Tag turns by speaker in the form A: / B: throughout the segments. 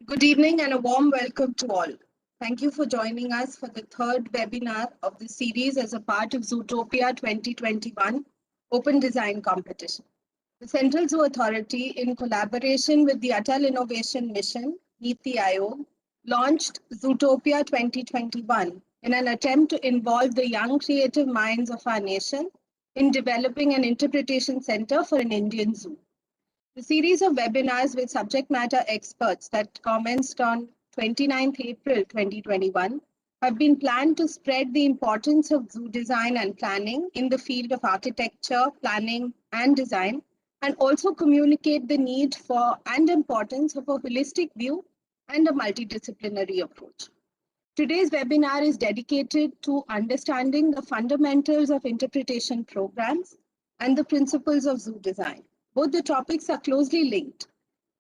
A: Good evening and a warm welcome to all. Thank you for joining us for the third webinar of the series as a part of Zootopia 2021 Open Design Competition. The Central Zoo Authority, in collaboration with the Atal Innovation Mission, Niti Aayog, launched Zootopia 2021 in an attempt to involve the young creative minds of our nation in developing an interpretation center for an Indian zoo. The series of webinars with subject matter experts that commenced on 29th April 2021 have been planned to spread the importance of zoo design and planning in the field of architecture, planning, and design, and also communicate the need for and importance of a holistic view and a multidisciplinary approach. Today's webinar is dedicated to understanding the fundamentals of interpretation programs and the principles of zoo design. Both the topics are closely linked.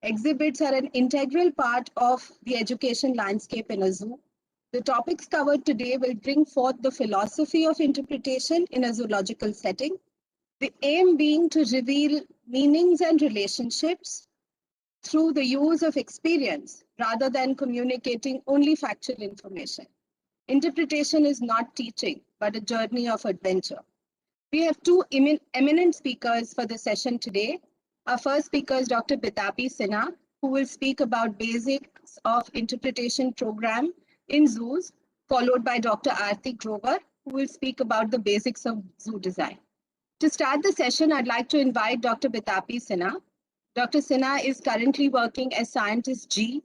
A: Exhibits are an integral part of the education landscape in a zoo. The topics covered today will bring forth the philosophy of interpretation in a zoological setting, the aim being to reveal meanings and relationships through the use of experience rather than communicating only factual information. Interpretation is not teaching, but a journey of adventure. We have two eminent speakers for the session today. Our first speaker is Dr. Bitapi Sinha, who will speak about basics of interpretation program in zoos, followed by Dr. Aarti Grover, who will speak about the basics of zoo design. To start the session, I'd like to invite Dr. Bitapi Sinha. Dr. Sinha is currently working as Scientist G,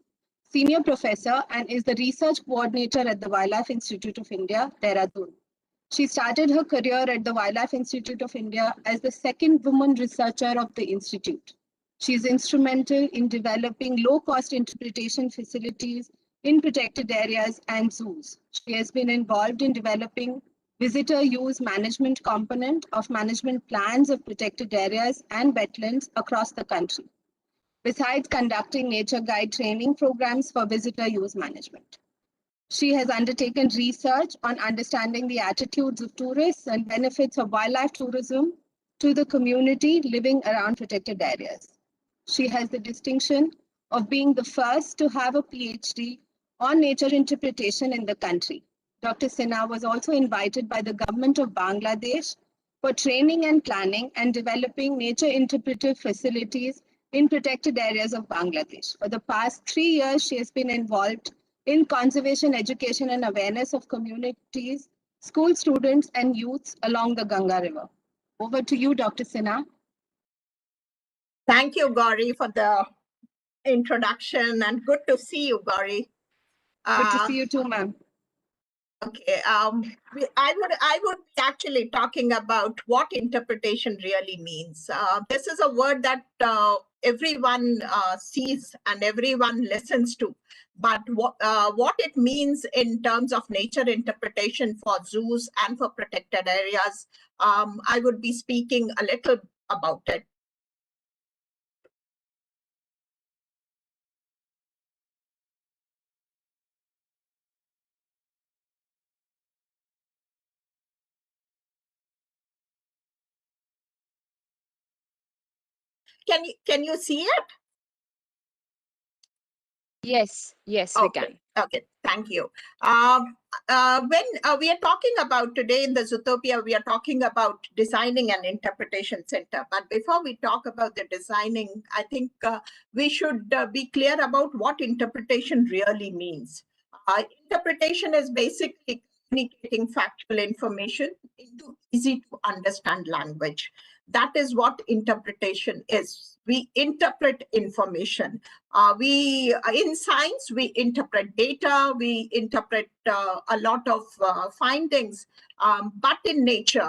A: Senior Professor, and is the Research Coordinator at the Wildlife Institute of India, Dehradun. She started her career at the Wildlife Institute of India as the second woman researcher of the institute. She is instrumental in developing low-cost interpretation facilities in protected areas and zoos. She has been involved in developing visitor use management component of management plans of protected areas and wetlands across the country, besides conducting nature guide training programs for visitor use management. She has undertaken research on understanding the attitudes of tourists and benefits of wildlife tourism to the community living around protected areas. She has the distinction of being the first to have a PhD on nature interpretation in the country. Dr. Sinha was also invited by the government of Bangladesh for training and planning and developing nature interpretive facilities in protected areas of Bangladesh. For the past 3 years, she has been involved in conservation education and awareness of communities, school students, and youths along the Ganga River. Over to you, Dr. Sinha.
B: Thank you, Gauri, for the introduction, and good to see you, Gauri.
A: Good to see you too, ma'am.
B: Okay, I would be actually talking about what interpretation really means. This is a word that everyone sees and everyone listens to, but what it means in terms of nature interpretation for zoos and for protected areas, I would be speaking a little about it. Can you see it?
C: Yes,
B: okay.
C: we can.
B: Okay, thank you. When we are talking about today in the Zootopia, we are talking about designing an interpretation center. But before we talk about the designing, I think we should be clear about what interpretation really means. Interpretation is basically communicating factual information into easy to understand language. That is what interpretation is. We interpret information. In science, we interpret data, we interpret a lot of findings, but in nature,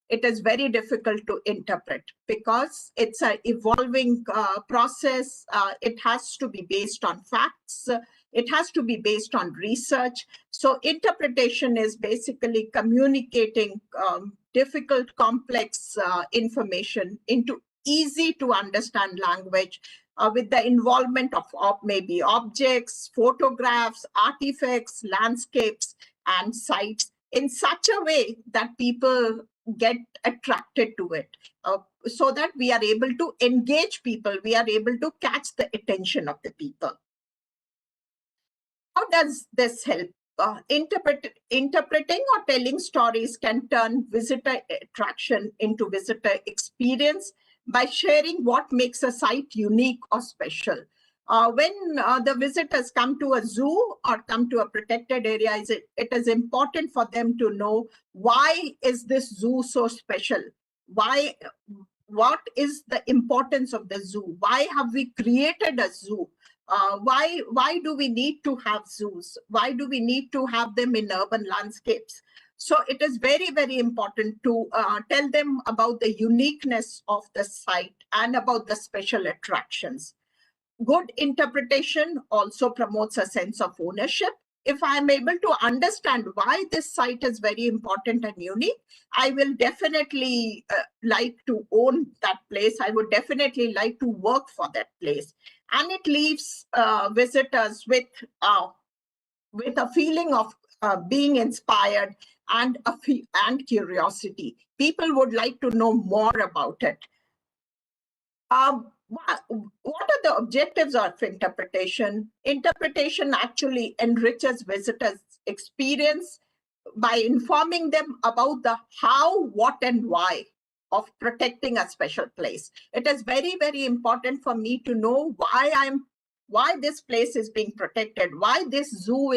B: it is very difficult to interpret because it's an evolving process. It has to be based on facts. It has to be based on research. So interpretation is basically communicating difficult, complex information into easy to understand language with the involvement of maybe objects, photographs, artifacts, landscapes, and sites in such a way that people get attracted to it, so that we are able to engage people, we are able to catch the attention of the people. How does this help? Interpreting or telling stories can turn visitor attraction into visitor experience by sharing what makes a site unique or special. When the visitors come to a zoo or come to a protected area, it is important for them to know, why is this zoo so special? What is the importance of the zoo? Why have we created a zoo? Why do we need to have zoos? Why do we need to have them in urban landscapes? So it is very, very important to tell them about the uniqueness of the site and about the special attractions. Good interpretation also promotes a sense of ownership. If I am able to understand why this site is very important and unique, I will definitely like to own that place. I would definitely like to work for that place. And it leaves visitors with a feeling of being inspired and curiosity. People would like to know more about it. What are the objectives of interpretation? Interpretation actually enriches visitors' experience by informing them about the how, what, and why of protecting a special place. It is very, very important for me to know why this place is being protected, why this zoo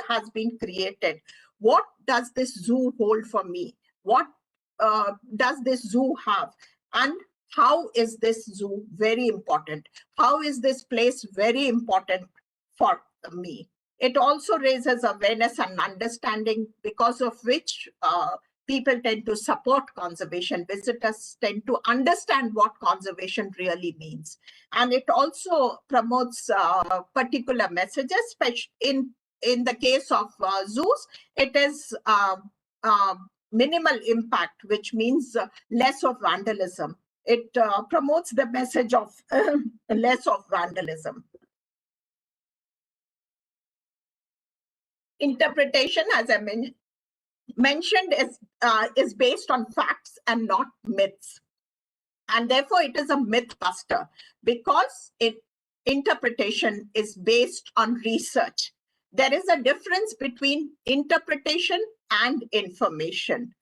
B: has been created. What does this zoo hold for me? What does this zoo have? And how is this zoo very important? How is this place very important for me? It also raises awareness and understanding, because of which people tend to support conservation. Visitors tend to understand what conservation really means. And it also promotes particular messages, especially in the case of zoos. It is minimal impact, which means less of vandalism. It promotes the message of less of vandalism. Interpretation, as I mentioned, is based on facts and not myths. And therefore, it is a myth buster, because interpretation is based on research. There is a difference between interpretation and information.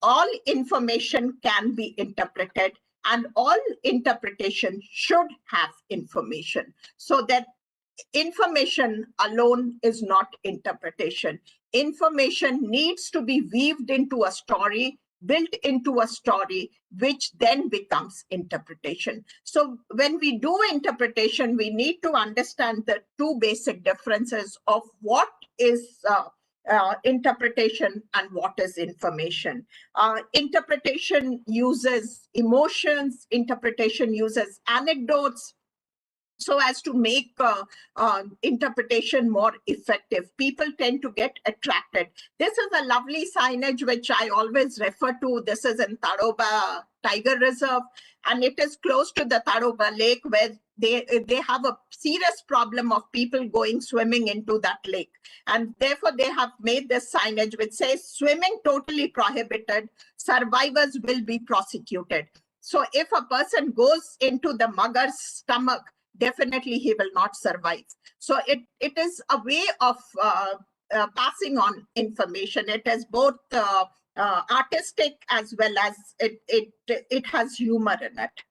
B: All information can be interpreted, and all interpretation should have information. So that information alone is not interpretation. Information needs to be weaved into a story, built into a story, which then becomes interpretation. So when we do interpretation, we need to understand the two basic differences of what is interpretation and what is information. Interpretation uses emotions, interpretation uses anecdotes, so as to make interpretation more effective. People tend to get attracted. This is a lovely signage which I always refer to. This is in Tadoba Tiger Reserve, and it is close to the Tadoba Lake, where they have a serious problem of people going swimming into that lake. And therefore, they have made this signage which says, "Swimming totally prohibited. Survivors will be prosecuted." So if a person goes into the mugger's stomach, definitely he will not survive. So it is a way of passing on information. It is both artistic as well as it has humor in it.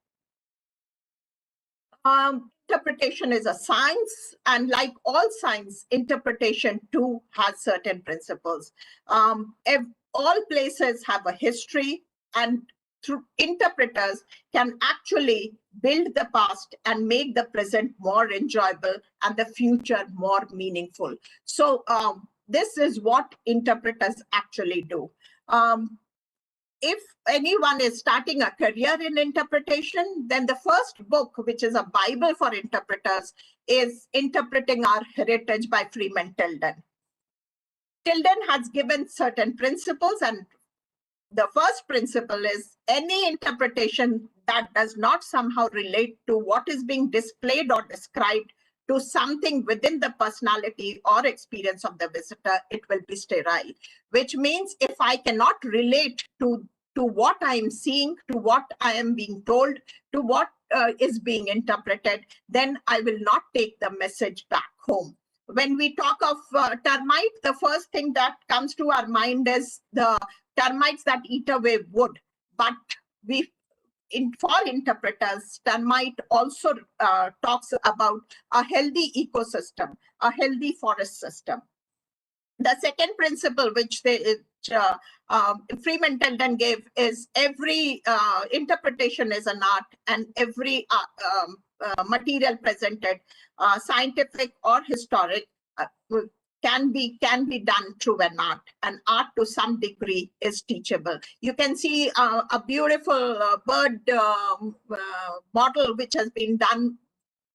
B: Interpretation is a science, and like all science, interpretation too has certain principles. All places have a history, and through interpreters can actually build the past and make the present more enjoyable and the future more meaningful. So this is what interpreters actually do. If anyone is starting a career in interpretation, then the first book, which is a Bible for interpreters, is Interpreting Our Heritage by Freeman Tilden. Tilden has given certain principles, and the first principle is any interpretation that does not somehow relate to what is being displayed or described to something within the personality or experience of the visitor, it will be sterile. Which means if I cannot relate to what I am seeing, to what I am being told, to what is being interpreted, then I will not take the message back home. When we talk of termite, the first thing that comes to our mind is the termites that eat away wood. But for interpreters, termite also talks about a healthy ecosystem, a healthy forest system. The second principle which Freeman Telden gave is every interpretation is an art, and every material presented, scientific or historic, can be done through an art. And art to some degree is teachable. You can see a beautiful bird model which has been done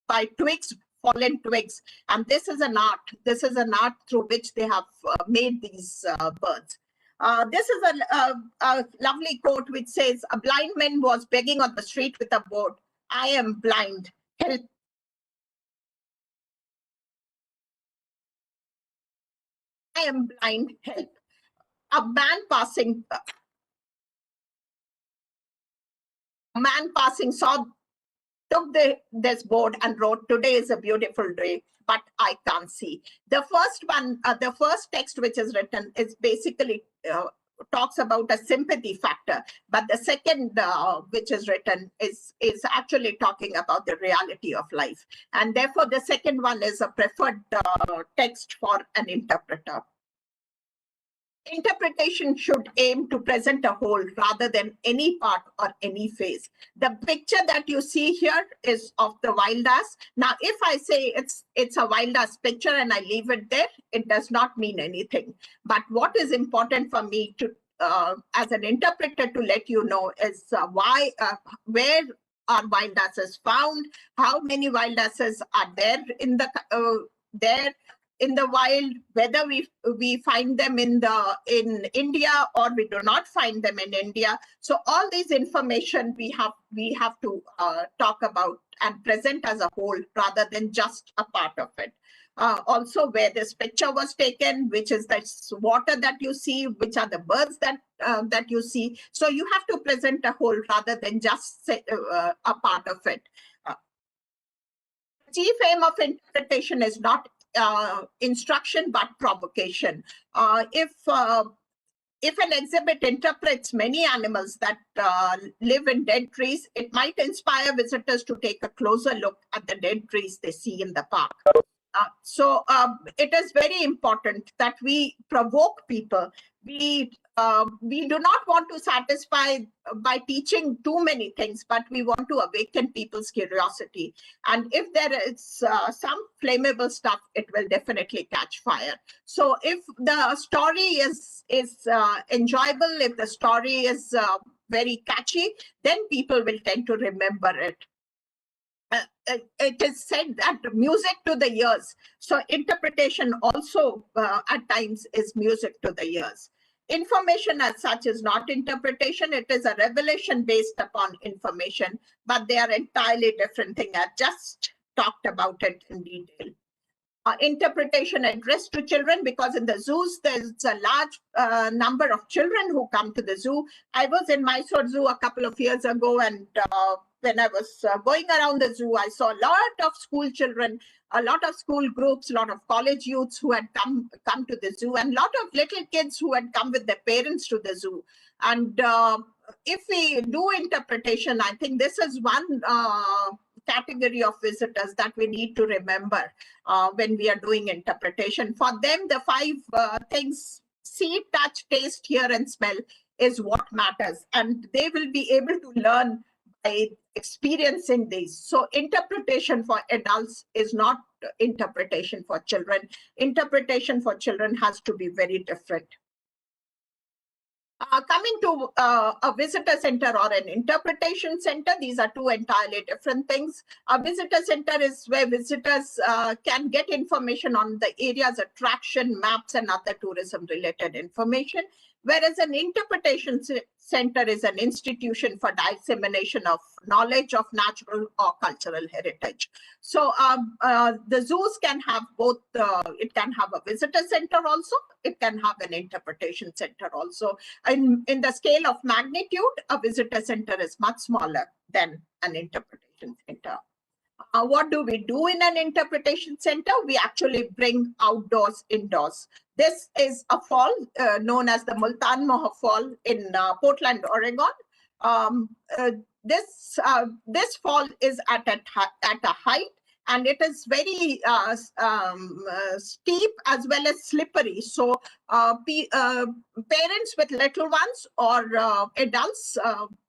B: by twigs, fallen twigs, and this is an art. This is an art through which they have made these birds. This is a lovely quote which says, "A blind man was begging on the street with a board. I am blind, help." I am blind, help. A man passing saw, took this board and wrote, "Today is a beautiful day, but I can't see." The first one, the first text which is written is basically talks about a sympathy factor, but the second which is written is actually talking about the reality of life, and therefore the second one is a preferred text for an interpreter. Interpretation should aim to present a whole rather than any part or any phase. The picture that you see here is of the wild ass. Now, if I say it's a wild ass picture and I leave it there, it does not mean anything. But what is important for me to, as an interpreter, to let you know is where are wild asses found, how many wild asses are there in the in the wild, whether we find them in India or we do not find them in India. So all these information we have to talk about and present as a whole rather than just a part of it. Also where this picture was taken, which is this water that you see, which are the birds that you see. So you have to present a whole rather than just say, a part of it. The chief aim of interpretation is not instruction but provocation. If an exhibit interprets many animals that live in dead trees, it might inspire visitors to take a closer look at the dead trees they see in the park. So it is very important that we provoke people. We do not want to satisfy by teaching too many things, but we want to awaken people's curiosity. And if there is some flammable stuff, it will definitely catch fire. So if the story is enjoyable, if the story is very catchy, then people will tend to remember it. It is said that music to the ears. So interpretation also at times is music to the ears. Information as such is not interpretation. It is a revelation based upon information, but they are entirely different things. I just talked about it in detail. Interpretation addressed to children, because in the zoos, there's a large number of children who come to the zoo. I was in Mysore Zoo a couple of years ago, and when I was going around the zoo, I saw a lot of school children, a lot of school groups, a lot of college youths who had come to the zoo, and a lot of little kids who had come with their parents to the zoo. And if we do interpretation, I think this is one category of visitors that we need to remember when we are doing interpretation. For them, the 5 things: see, touch, taste, hear, and smell is what matters. And they will be able to learn by experiencing these. So interpretation for adults is not interpretation for children. Interpretation for children has to be very different. Coming to a visitor center or an interpretation center, these are two entirely different things. A visitor center is where visitors can get information on the area's attraction, maps, and other tourism-related information, whereas an interpretation center is an institution for dissemination of knowledge of natural or cultural heritage. So the zoos can have both. It can have a visitor center also. It can have an interpretation center also. In the scale of magnitude, a visitor center is much smaller than an interpretation center. What do we do in an interpretation center? We actually bring outdoors indoors. This is a fall known as the Multan Moha Fall in Portland, Oregon. This fall is at a height, and it is very steep as well as slippery. So parents with little ones or adults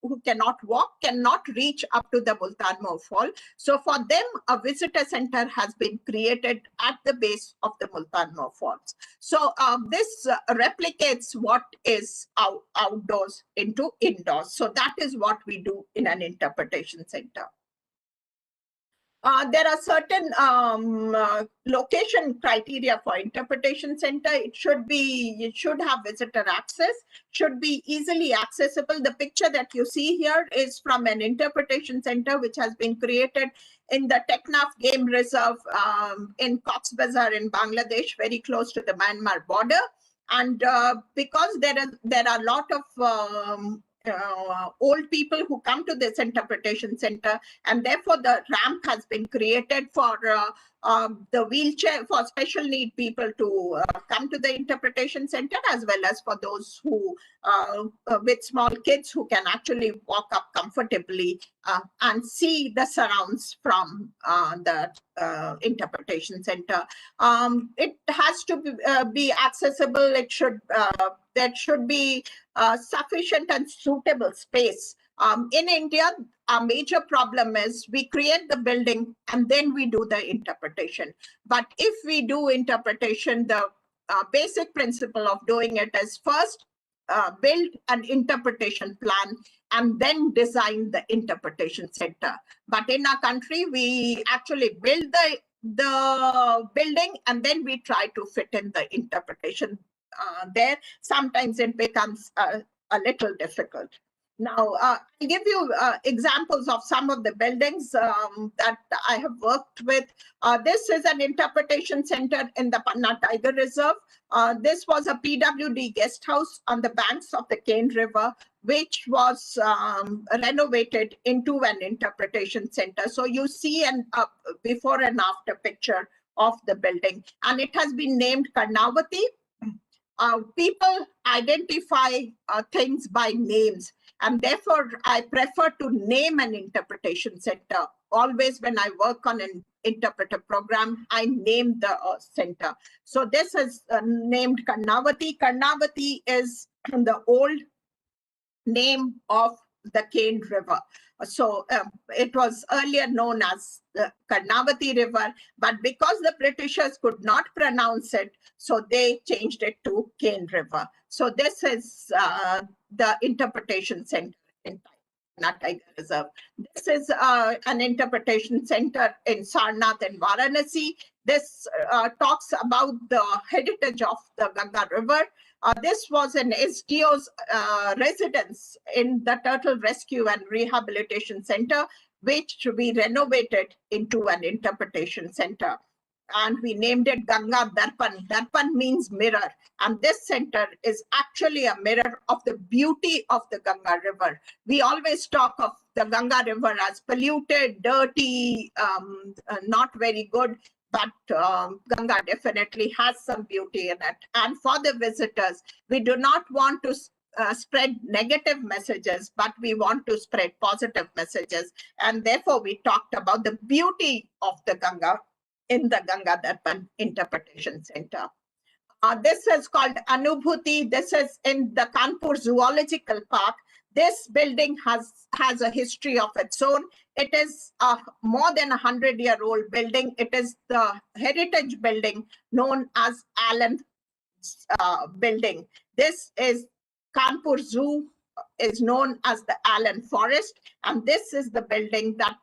B: who cannot walk cannot reach up to the Multan Moha Fall. So for them, a visitor center has been created at the base of the Multan Moha Falls. So this replicates what is outdoors into indoors. So that is what we do in an interpretation center. There are certain location criteria for interpretation center. It should have visitor access, should be easily accessible. The picture that you see here is from an interpretation center which has been created in the Teknaf Game Reserve in Cox's Bazar in Bangladesh, very close to the Myanmar border. And because there are a lot of old people who come to this interpretation center, and therefore the ramp has been created for the wheelchair, for special need people to come to the interpretation center, as well as for those who with small kids who can actually walk up comfortably and see the surrounds from the interpretation center. It has to be accessible. It should there should be sufficient and suitable space. In India, our major problem is we create the building and then we do the interpretation. But if we do interpretation, the basic principle of doing it is first build an interpretation plan and then design the interpretation center. But in our country, we actually build the building and then we try to fit in the interpretation there. Sometimes it becomes a little difficult. Now, I'll give you examples of some of the buildings that I have worked with. This is an interpretation center in the Panna Tiger Reserve. This was a PWD guest house on the banks of the Cane River, which was renovated into an interpretation center. So you see an before and after picture of the building, and it has been named Karnavati. People identify things by names, and therefore I prefer to name an interpretation center. Always when I work on an interpreter program, I name the center. So this is named Karnavati. Karnavati is the old name of the Cane River. So it was earlier known as the Karnavati River, but because the Britishers could not pronounce it, so they changed it to Cane River. So this is the interpretation center in Panna Tiger Reserve. This is an interpretation center in Sarnath and Varanasi. This talks about the heritage of the Ganga River. This was an SDO's residence in the Turtle Rescue and Rehabilitation Center, which we renovated into an interpretation center. And we named it Ganga Darpan. Darpan means mirror. And this center is actually a mirror of the beauty of the Ganga River. We always talk of the Ganga River as polluted, dirty, not very good. But Ganga definitely has some beauty in it. And for the visitors, we do not want to spread negative messages, but we want to spread positive messages. And therefore, we talked about the beauty of the Ganga in the Ganga Darpan Interpretation Center. This is called Anubhuti. This is in the Kanpur Zoological Park. This building has a history of its own. It is a more than 100-year-old building. It is the heritage building known as Allen building. This is Kanpur Zoo is known as the Allen Forest, and this is the building that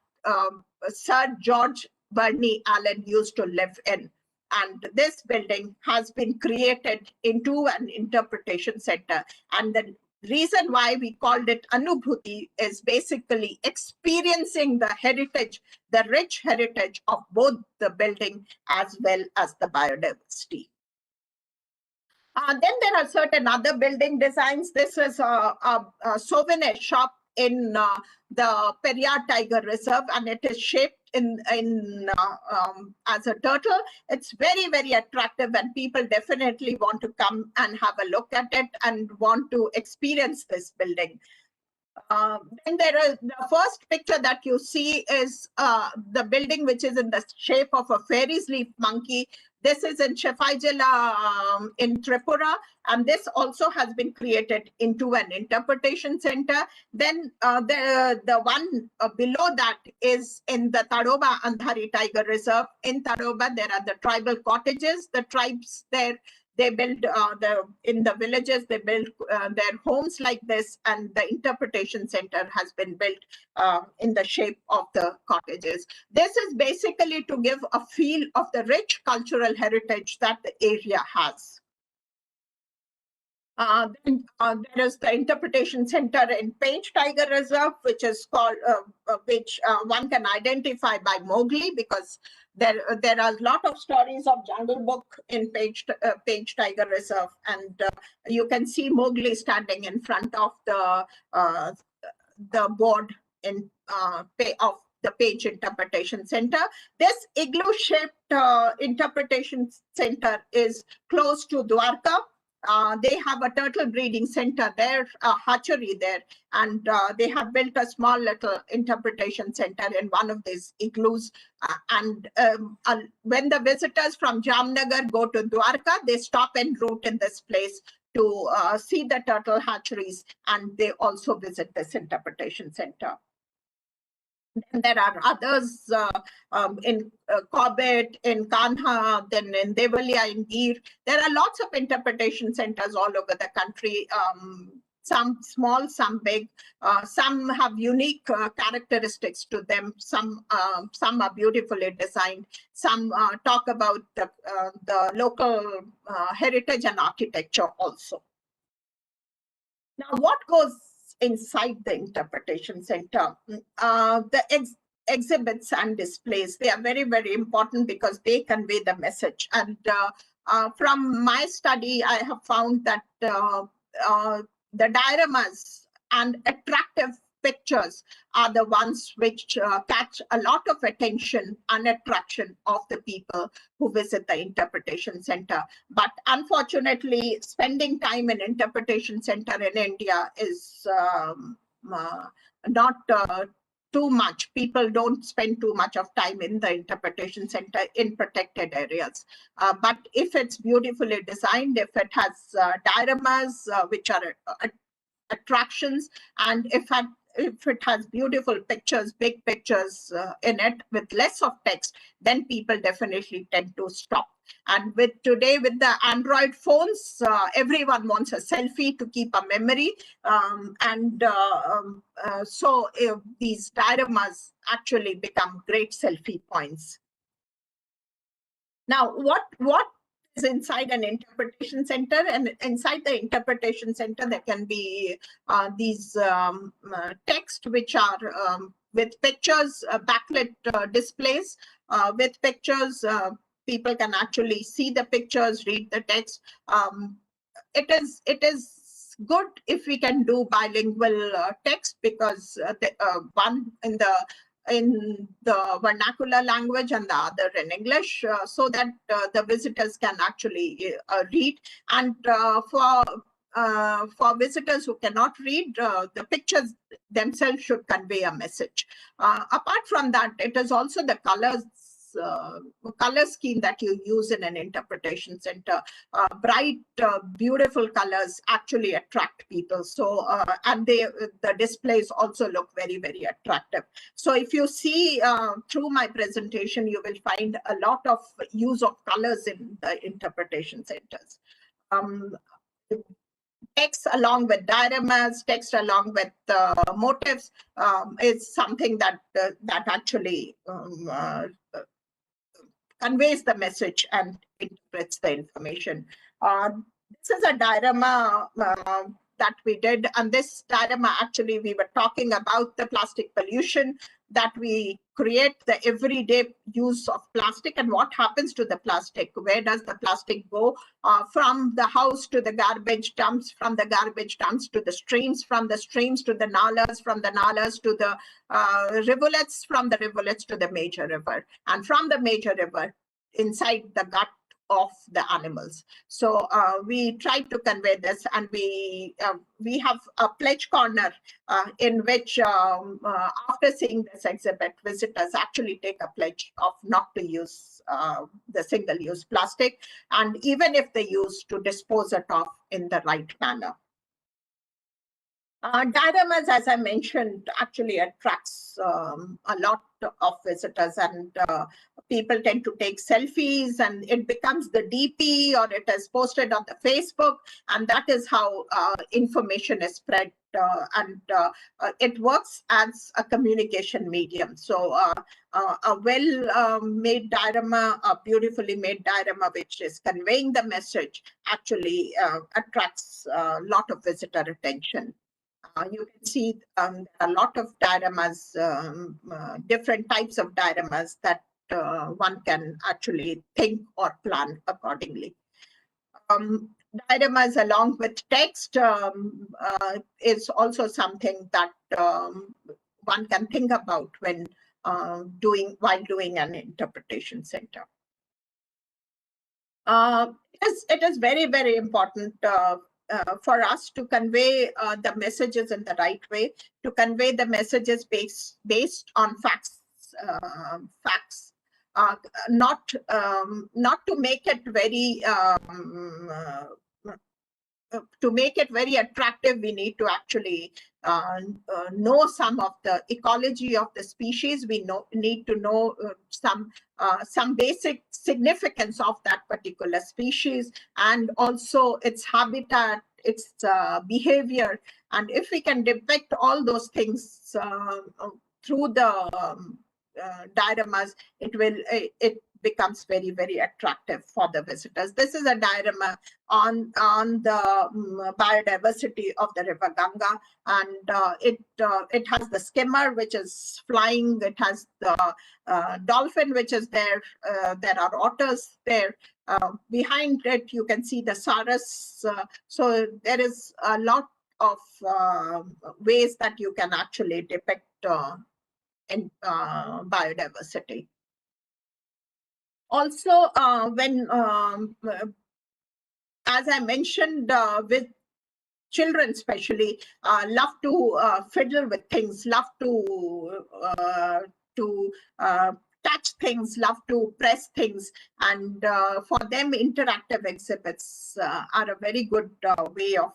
B: Sir George Burney Allen used to live in. And this building has been created into an interpretation center. And the reason why we called it Anubhuti is basically experiencing the heritage, the rich heritage of both the building as well as the biodiversity. Then there are certain other building designs. This is a souvenir shop in the Periyar Tiger Reserve, and it is shaped as a turtle. It's very, very attractive, and people definitely want to come and have a look at it and want to experience this building. Then the first picture that you see is the building which is in the shape of a fairy's leaf monkey. This is in Shefaijala in Tripura, and this also has been created into an interpretation center. Then the one below that is in the Tadoba Andhari Tiger Reserve. In Tadoba, there are the tribal cottages. The tribes there, they build in the villages, they build their homes like this, and the interpretation center has been built in the shape of the cottages. This is basically to give a feel of the rich cultural heritage that the area has. Then there is the interpretation center in Pench Tiger Reserve, which is called, which one can identify by Mowgli, because there are a lot of stories of Jungle Book in Pench Tiger Reserve, and you can see Mowgli standing in front of the board in of the Pench Interpretation Center. This igloo-shaped interpretation center is close to Dwarka. They have a turtle breeding center there, a hatchery there, and they have built a small little interpretation center in one of these igloos. When the visitors from Jamnagar go to Dwarka, they stop en route in this place to see the turtle hatcheries, and they also visit this interpretation center. And there are others in Corbett, in Kanha, then in Devalia, in Gir. There are lots of interpretation centers all over the country. Some small, some big. Some have unique characteristics to them. Some are beautifully designed. Some talk about the local heritage and architecture also. Now, what goes inside the interpretation center? The exhibits and displays, they are very, very important because they convey the message. And from my study, I have found that the dioramas and attractive pictures are the ones which catch a lot of attention and attraction of the people who visit the interpretation center. But unfortunately, spending time in interpretation center in India is not too much. People don't spend too much of time in the interpretation center in protected areas. But if it's beautifully designed, if it has dioramas which are attractions, and if it has beautiful pictures, big pictures in it with less of text, then people definitely tend to stop. And today with the Android phones, everyone wants a selfie to keep a memory. So these dioramas actually become great selfie points. Now, what is inside an interpretation center? And inside the interpretation center, there can be these text which are with pictures, backlit displays with pictures. People can actually see the pictures, read the text. It is good if we can do bilingual text, because one in the vernacular language and the other in English, so that the visitors can actually read. And for visitors who cannot read, the pictures themselves should convey a message. Apart from that, it is also the color scheme that you use in an interpretation center. Bright, beautiful colors actually attract people. So, and the displays also look very, very attractive. So if you see through my presentation, you will find a lot of use of colors in the interpretation centers. Text along with dioramas, text along with motifs is something that actually conveys the message and interprets the information. This is a diorama that we did, and this diorama actually we were talking about the plastic pollution that we create the everyday use of plastic and what happens to the plastic. Where does the plastic go? From the house to the garbage dumps, from the garbage dumps to the streams, from the streams to the nalas, from the nalas to the rivulets, from the rivulets to the major river, and from the major river inside the gut of the animals. So we try to convey this, and we have a pledge corner in which after seeing this exhibit, visitors actually take a pledge of not to use the single-use plastic, and even if they use, to dispose it off in the right manner. Dioramas, as I mentioned, actually attracts a lot of visitors, and people tend to take selfies, and it becomes the DP, or it is posted on the Facebook, and that is how information is spread, and it works as a communication medium. So a well-made diorama, a beautifully made diorama which is conveying the message, actually attracts a lot of visitor attention. You can see a lot of dioramas, different types of dioramas that one can actually think or plan accordingly. Dioramas along with text is also something that one can think about when while doing an interpretation center. It is very, very important for us to convey the messages in the right way, to convey the messages based on facts, not to make it very attractive. We need to actually know some of the ecology of the species. We need to know some basic significance of that particular species, and also its habitat, its behavior. And if we can depict all those things through the dioramas, it becomes very, very attractive for the visitors. This is a diorama on the biodiversity of the river Ganga, and it has the skimmer which is flying. It has the dolphin which is there. There are otters there. Behind it, you can see the saras. So there is a lot of ways that you can actually depict in biodiversity. Also, when, as I mentioned, with children especially, love to fiddle with things, love to touch things, love to press things, and for them, interactive exhibits are a very good way of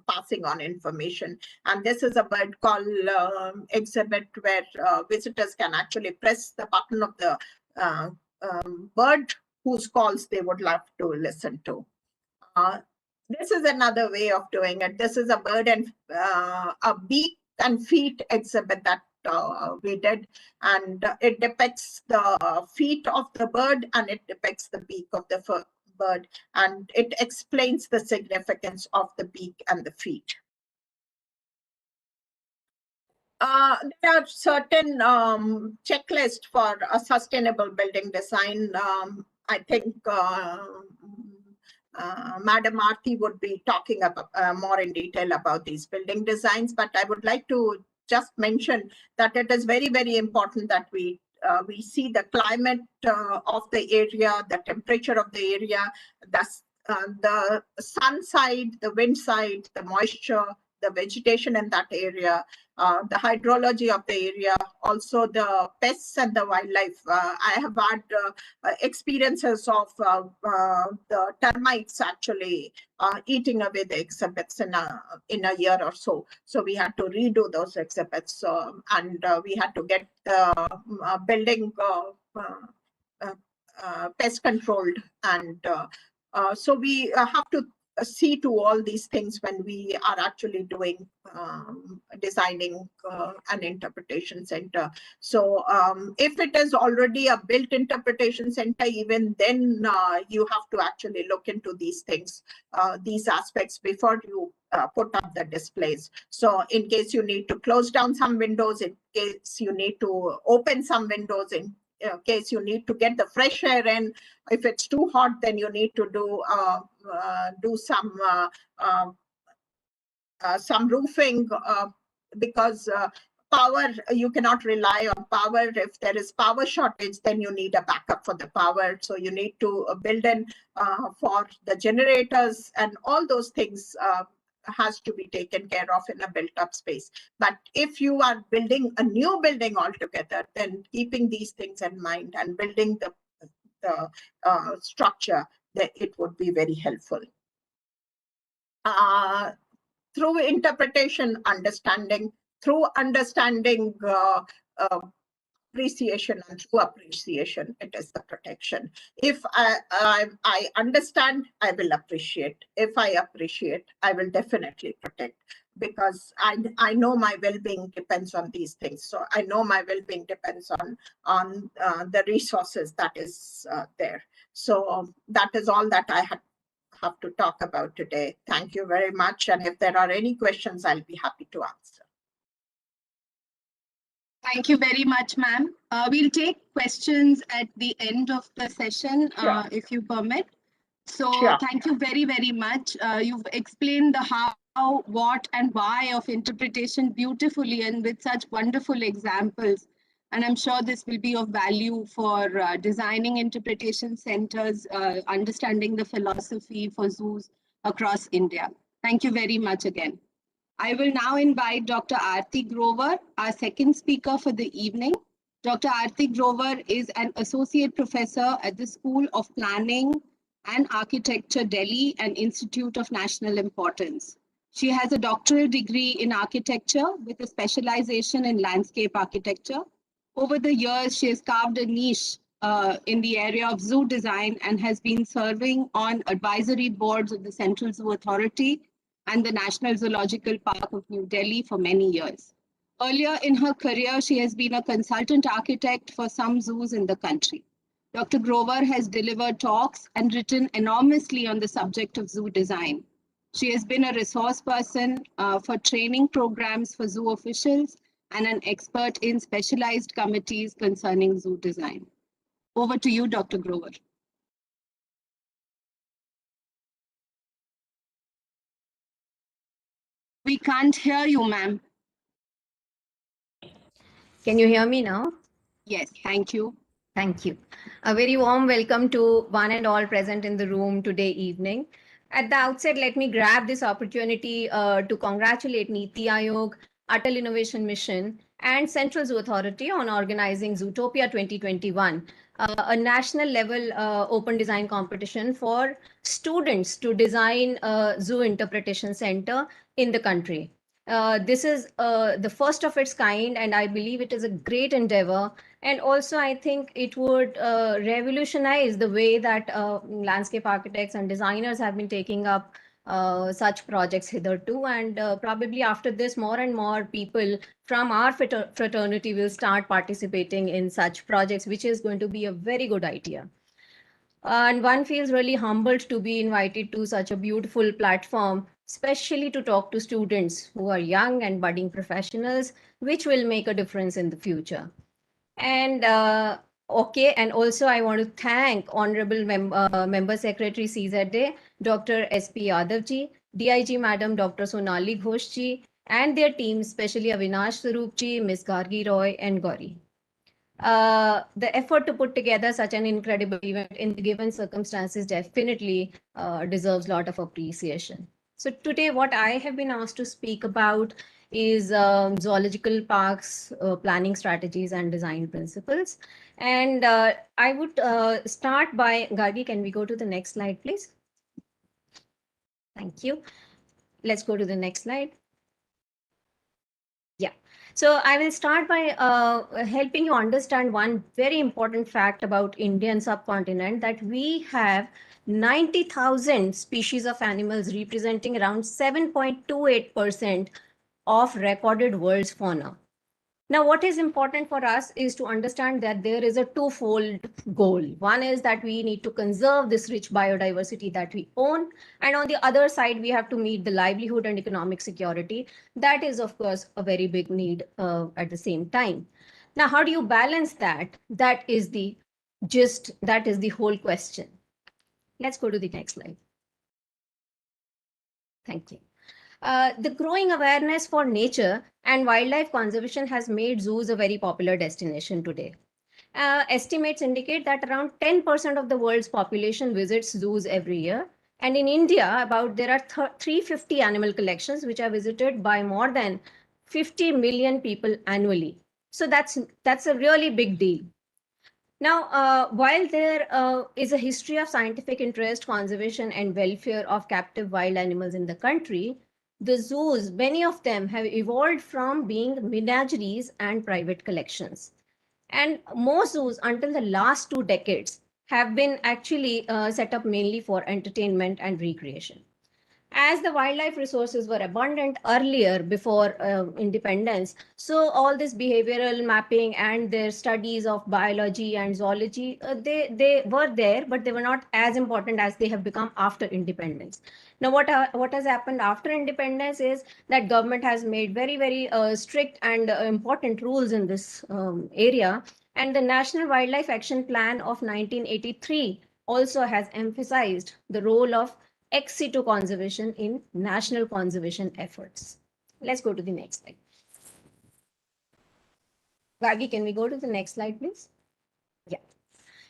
B: passing on information. And this is a bird call exhibit where visitors can actually press the button of the bird whose calls they would love to listen to. This is another way of doing it. This is a bird and a beak and feet exhibit that we did, and it depicts the feet of the bird and it depicts the beak of the bird, and it explains the significance of the beak and the feet. There are certain checklists for a sustainable building design. I think Madam Aarti would be talking about more in detail about these building designs, but I would like to just mention that it is very, very important that we see the climate of the area, the temperature of the area, the sun side, the wind side, the moisture, the vegetation in that area, the hydrology of the area, also the pests and the wildlife. I have had experiences of the termites actually eating away the exhibits in a year or so. So we had to redo those exhibits, and we had to get the building pest controlled, and so we have to see to all these things when we are actually doing designing an interpretation center. So if it is already a built interpretation center, even then you have to actually look into these things, these aspects before you put up the displays. So in case you need to close down some windows, in case you need to open some windows, in case you need to get the fresh air in. If it's too hot, then you need to do some roofing, because power, you cannot rely on power. If there is power shortage, then you need a backup for the power. So you need to build in for the generators, and all those things has to be taken care of in a built up space. But if you are building a new building altogether, then keeping these things in mind and building the structure, that it would be very helpful. Through interpretation, understanding, through understanding, appreciation, and through appreciation, it is the protection. If I understand, I will appreciate. If I appreciate, I will definitely protect, because I know my well-being depends on these things. So I know my well-being depends on the resources that is there. So that is all that I have to talk about today. Thank you very much. And if there are any questions, I'll be happy to answer.
A: Thank you very much, ma'am. We'll take questions at the end of the session,
B: Sure.
A: if you permit. So
B: Sure.
A: thank you very, very much. You've explained the how, what, and why of interpretation beautifully and with such wonderful examples. And I'm sure this will be of value for designing interpretation centers, understanding the philosophy for zoos across India. Thank you very much again. I will now invite Dr. Aarti Grover, our second speaker for the evening. Dr. Aarti Grover is an associate professor at the School of Planning and Architecture, Delhi, an institute of national importance. She has a doctoral degree in architecture with a specialization in landscape architecture. Over the years, she has carved a niche in the area of zoo design and has been serving on advisory boards of the Central Zoo Authority and the National Zoological Park of New Delhi for many years. Earlier in her career, she has been a consultant architect for some zoos in the country. Dr. Grover has delivered talks and written enormously on the subject of zoo design. She has been a resource person for training programs for zoo officials and an expert in specialized committees concerning zoo design. Over to you, Dr. Grover. We can't hear you, ma'am.
C: Can you hear me now?
A: Yes, thank you.
C: Thank you. A very warm welcome to one and all present in the room today evening. At the outset, let me grab this opportunity to congratulate Niti Aayog, Atal Innovation Mission, and Central Zoo Authority on organizing Zootopia 2021, a national level open design competition for students to design a zoo interpretation center in the country. This is the first of its kind, and I believe it is a great endeavor. And also, I think it would revolutionize the way that landscape architects and designers have been taking up such projects hitherto. And probably after this, more and more people from our fraternity will start participating in such projects, which is going to be a very good idea. And one feels really humbled to be invited to such a beautiful platform, especially to talk to students who are young and budding professionals, which will make a difference in the future. And okay, and also I want to thank Honorable Member Secretary CZA, Dr. S.P. Yadavji, DIG Madam Dr. Sonali Ghoshji, and their team, especially Avinash Swarupji, Ms. Gargi Roy, and Gauri. The effort to put together such an incredible event in the given circumstances definitely deserves a lot of appreciation. So today, what I have been asked to speak about is zoological parks, planning strategies and design principles. And I would start by, Gargi, can we go to the next slide, please? Thank you. Let's go to the next slide. Yeah. So I will start by helping you understand one very important fact about Indian subcontinent, that we have 90,000 species of animals representing around 7.28% of recorded world's fauna. Now, what is important for us is to understand that there is a twofold goal. One is that we need to conserve this rich biodiversity that we own. And on the other side, we have to meet the livelihood and economic security. That is, of course, a very big need at the same time. Now, how do you balance that? That is the gist, that is the whole question. Let's go to the next slide. Thank you. The growing awareness for nature and wildlife conservation has made zoos a very popular destination today. Estimates indicate that around 10% of the world's population visits zoos every year. And in India, there are 350 animal collections which are visited by more than 50 million people annually. So that's a really big deal. Now, while there is a history of scientific interest, conservation, and welfare of captive wild animals in the country, the zoos, many of them have evolved from being menageries and private collections. And most zoos, until the last 2 decades, have been actually set up mainly for entertainment and recreation. As the wildlife resources were abundant earlier before independence, so all this behavioral mapping and their studies of biology and zoology, they were there, but they were not as important as they have become after independence. Now, what has happened after independence is that government has made very strict and important rules in this area, and the National Wildlife Action Plan of 1983 also has emphasized the role of ex situ conservation in national conservation efforts. Let's go to the next slide. Vagi, can we go to the next slide, please? Yeah.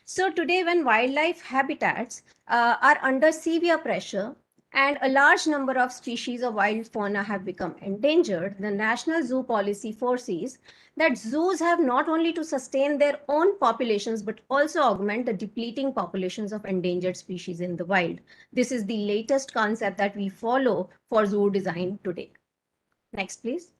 C: So today, when wildlife habitats are under severe pressure and a large number of species of wild fauna have become endangered, the National Zoo Policy foresees that zoos have not only to sustain their own populations, but also augment the depleting populations of endangered species in the wild. This is the latest concept that we follow for zoo design today. Next, please.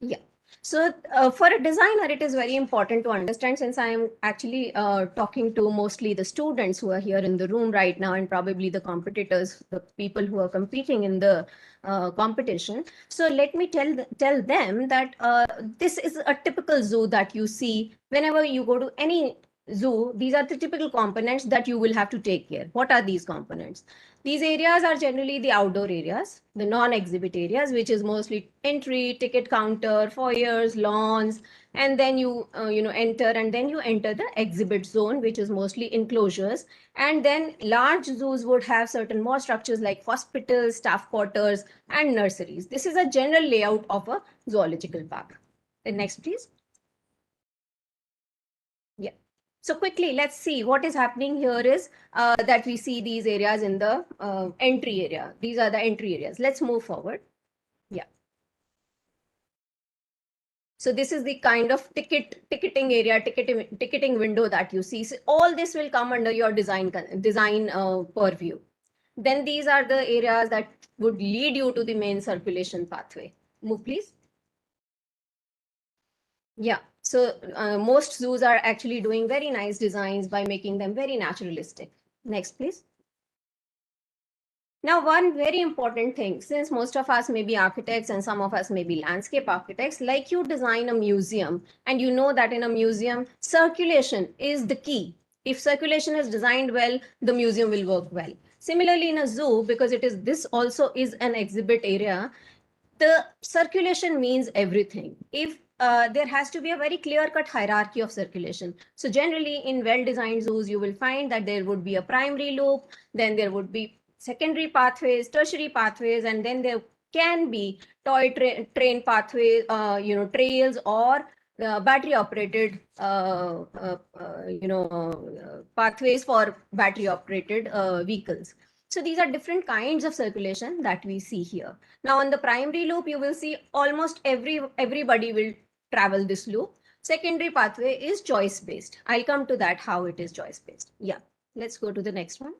C: Yeah. So for a designer, it is very important to understand, since I am actually talking to mostly the students who are here in the room right now, and probably the competitors, the people who are competing in the competition. So let me tell them that this is a typical zoo that you see whenever you go to any zoo. These are the typical components that you will have to take care. What are these components? These areas are generally the outdoor areas, the non-exhibit areas, which is mostly entry, ticket counter, foyers, lawns, and then you enter, and then you enter the exhibit zone, which is mostly enclosures. And then large zoos would have certain more structures like hospitals, staff quarters, and nurseries. This is a general layout of a zoological park. And next, please. Yeah. So quickly, let's see what is happening here is that we see these areas in the entry area. These are the entry areas. Let's move forward. Yeah. So this is the kind of ticketing area, ticketing window that you see. So all this will come under your design purview. Then these are the areas that would lead you to the main circulation pathway. Move, please. Yeah. So most zoos are actually doing very nice designs by making them very naturalistic. Next, please. Now, one very important thing, since most of us may be architects and some of us may be landscape architects, like you design a museum, and you know that in a museum, circulation is the key. If circulation is designed well, the museum will work well. Similarly, in a zoo, because this also is an exhibit area, the circulation means everything. If there has to be a very clear-cut hierarchy of circulation. So generally in well-designed zoos, you will find that there would be a primary loop, then there would be secondary pathways, tertiary pathways, and then there can be toy train pathways, trails, or battery operated pathways for battery operated vehicles. So these are different kinds of circulation that we see here. Now on the primary loop, you will see almost everybody will travel this loop. Secondary pathway is choice based. I'll come to that, how it is choice based. Yeah, let's go to the next one.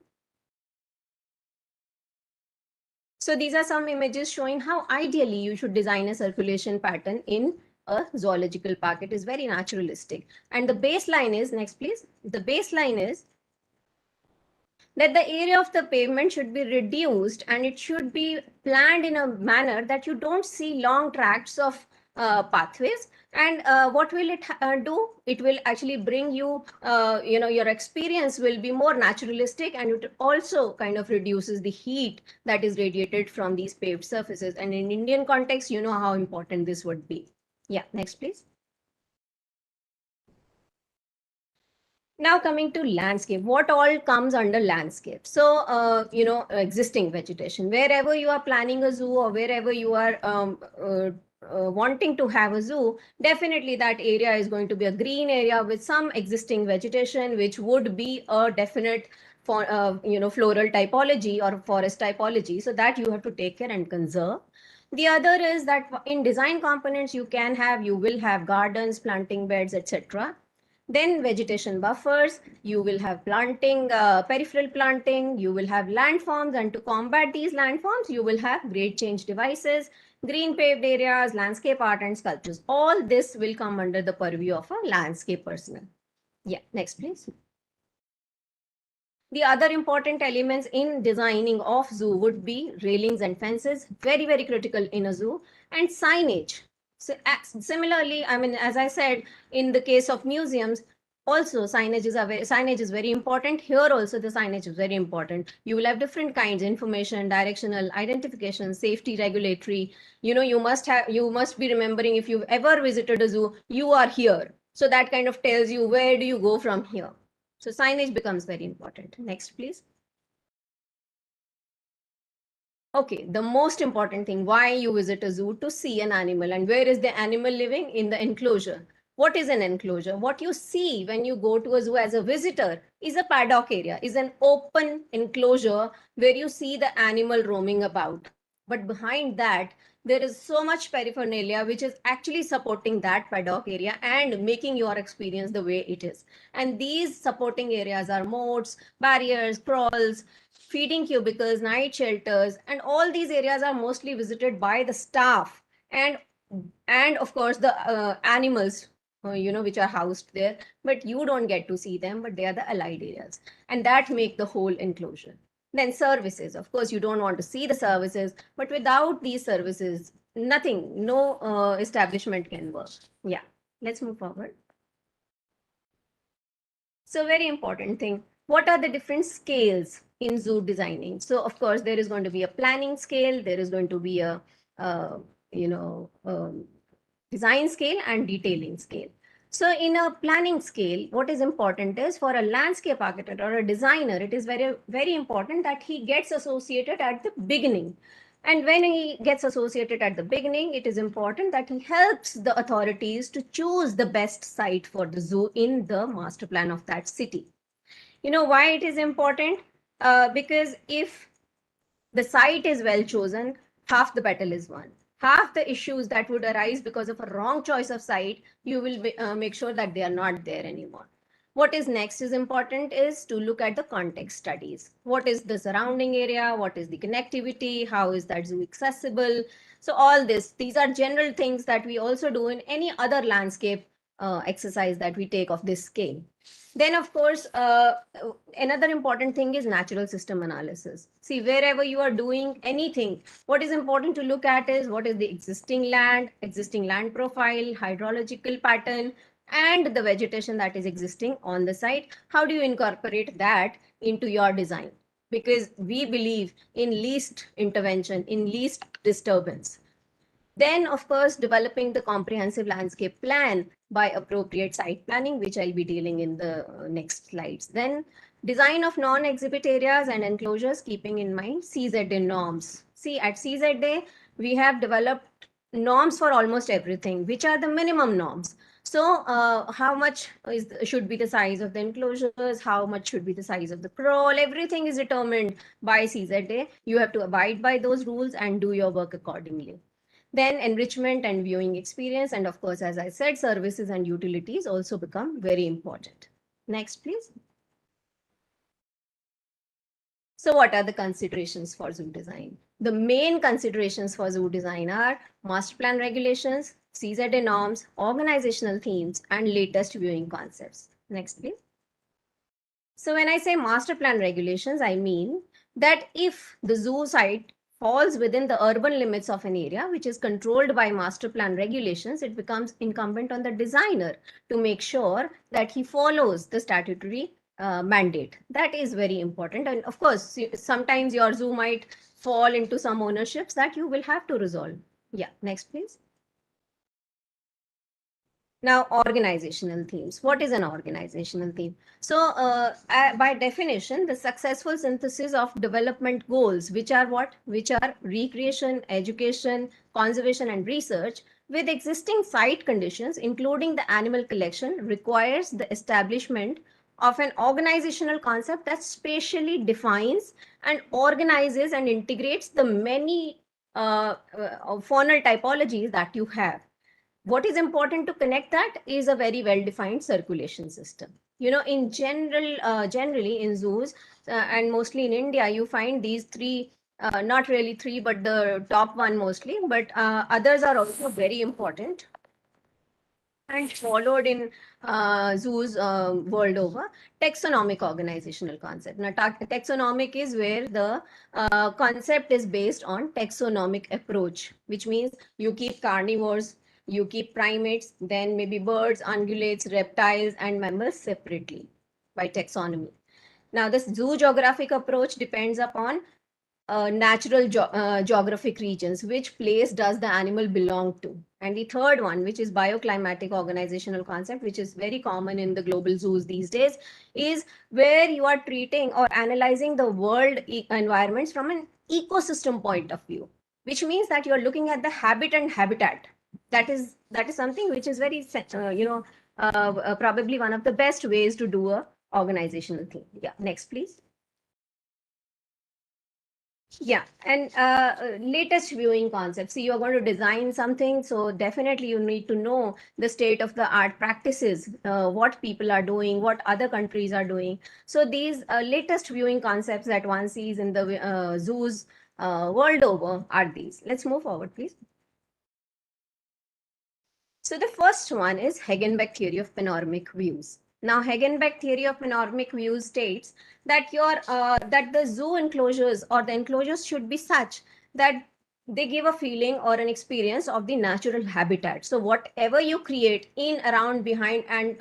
C: So these are some images showing how ideally you should design a circulation pattern in a zoological park. It is very naturalistic. And the baseline is, next please, the baseline is that the area of the pavement should be reduced and it should be planned in a manner that you don't see long tracts of pathways. And what will it do? It will actually bring you, your experience will be more naturalistic, and it also kind of reduces the heat that is radiated from these paved surfaces. And in Indian context, you know how important this would be. Yeah, next please. Now coming to landscape, what all comes under landscape? So, existing vegetation, wherever you are planning a zoo or wherever you are wanting to have a zoo, definitely that area is going to be a green area with some existing vegetation, which would be a definite for, floral typology or forest typology. So that you have to take care and conserve. The other is that in design components, you will have gardens, planting beds, etc. Then vegetation buffers, you will have planting, peripheral planting, you will have landforms, and to combat these landforms, you will have grade change devices, green paved areas, landscape art and sculptures. All this will come under the purview of a landscape personnel. Yeah, next please. The other important elements in designing of zoo would be railings and fences, very, very critical in a zoo, and signage. So, similarly, I mean, as I said, in the case of museums, also signage is very important. Here also the signage is very important. You will have different kinds, information, directional, identification, safety, regulatory. You must be remembering, if you've ever visited a zoo, you are here. So that kind of tells you where do you go from here. So signage becomes very important. Next, please. Okay, the most important thing, why you visit a zoo? To see an animal. And where is the animal living? In the enclosure. What is an enclosure? What you see when you go to a zoo as a visitor is a paddock area, is an open enclosure where you see the animal roaming about. But behind that, there is so much paraphernalia which is actually supporting that paddock area and making your experience the way it is. And these supporting areas are moats, barriers, crawls, feeding cubicles, night shelters, and all these areas are mostly visited by the staff and of course the animals, which are housed there. But you don't get to see them, but they are the allied areas, and that make the whole enclosure. Then services, of course, you don't want to see the services, but without these services, nothing, no establishment can work. Yeah, let's move forward. So very important thing, what are the different scales in zoo designing? So of course, there is going to be a planning scale, there is going to be a, design scale and detailing scale. So in a planning scale, what is important is for a landscape architect or a designer, it is very, very important that he gets associated at the beginning. And when he gets associated at the beginning, it is important that he helps the authorities to choose the best site for the zoo in the master plan of that city. You know why it is important? Because if the site is well chosen, half the battle is won. Half the issues that would arise because of a wrong choice of site, you will make sure that they are not there anymore. What is next is important is to look at the context studies. What is the surrounding area? What is the connectivity? How is that zoo accessible? So all these are general things that we also do in any other landscape exercise that we take of this scale. Then, of course, another important thing is natural system analysis. See, wherever you are doing anything, what is important to look at is what is the existing land profile, hydrological pattern, and the vegetation that is existing on the site. How do you incorporate that into your design? Because we believe in least intervention, in least disturbance. Then, of course, developing the comprehensive landscape plan by appropriate site planning, which I'll be dealing in the next slides. Then, design of non-exhibit areas and enclosures, keeping in mind CZA norms. See, at CZA, we have developed norms for almost everything, which are the minimum norms. So how much should be the size of the enclosures, how much should be the size of the crawl, everything is determined by CZA. You have to abide by those rules and do your work accordingly. Then enrichment and viewing experience. And of course, as I said, services and utilities also become very important. Next, please. So what are the considerations for zoo design? the main considerations for zoo design are master plan regulations, CZA norms, organizational themes, and latest viewing concepts. Next, please. So when I say master plan regulations, I mean that if the zoo site falls within the urban limits of an area which is controlled by master plan regulations, it becomes incumbent on the designer to make sure that he follows the statutory mandate. That is very important. And of course, sometimes your zoo might fall into some ownerships that you will have to resolve. Yeah, next, please. Now, organizational themes. What is an organizational theme? So, by definition, the successful synthesis of development goals, which are what? Which are recreation, education, conservation, and research, with existing site conditions, including the animal collection, requires the establishment of an organizational concept that spatially defines and organizes and integrates the many faunal typologies that you have. What is important to connect that is a very well-defined circulation system. In generally in zoos and mostly in India, you find these three, not really three, but the top one mostly, but others are also very important and followed in zoos world over. Taxonomic organizational concept. Now, taxonomic is where the concept is based on taxonomic approach, which means you keep carnivores, you keep primates, then maybe birds, ungulates, reptiles, and mammals separately by taxonomy. Now, this zoo geographic approach depends upon natural geographic regions. Which place does the animal belong to? And the third one, which is bioclimatic organizational concept, which is very common in the global zoos these days, is where you are treating or analyzing the world environments from an ecosystem point of view, which means that you are looking at the habit and habitat. That is something which is very, probably one of the best ways to do a organizational thing. Yeah, next, please. Yeah, and latest viewing concepts. See, you're going to design something, so definitely you need to know the state of the art practices, what people are doing, what other countries are doing. So these latest viewing concepts that one sees in the zoos world over are these. Let's move forward, please. So the first one is Hagenbeck theory of panoramic views. Now, Hagenbeck theory of panoramic views states that that the zoo enclosures or the enclosures should be such that they give a feeling or an experience of the natural habitat. So whatever you create in, around, behind, and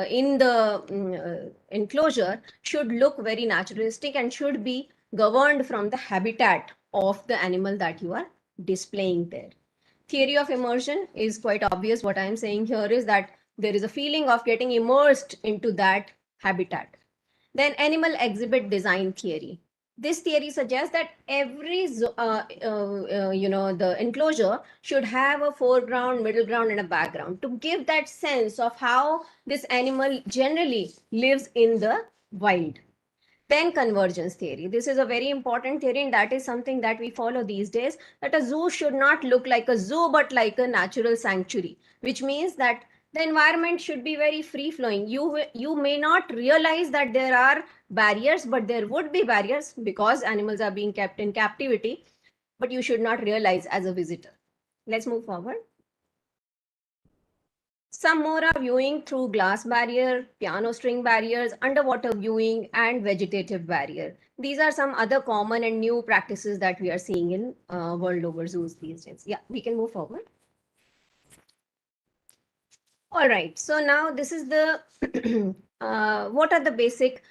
C: in the enclosure should look very naturalistic and should be governed from the habitat of the animal that you are displaying there. Theory of immersion is quite obvious. What I'm saying here is that there is a feeling of getting immersed into that habitat. Then animal exhibit design theory. This theory suggests that every, the enclosure should have a foreground, middle ground, and a background to give that sense of how this animal generally lives in the wild. Then convergence theory. This is a very important theory, and that is something that we follow these days, that a zoo should not look like a zoo, but like a natural sanctuary, which means that the environment should be very free flowing. You may not realize that there are barriers, but there would be barriers because animals are being kept in captivity, but you should not realize as a visitor. Let's move forward. Some more are viewing through glass barrier, piano string barriers, underwater viewing, and vegetative barrier. These are some other common and new practices that we are seeing in world over zoos these days. Yeah, we can move forward. All right, so now this is the, what are the basic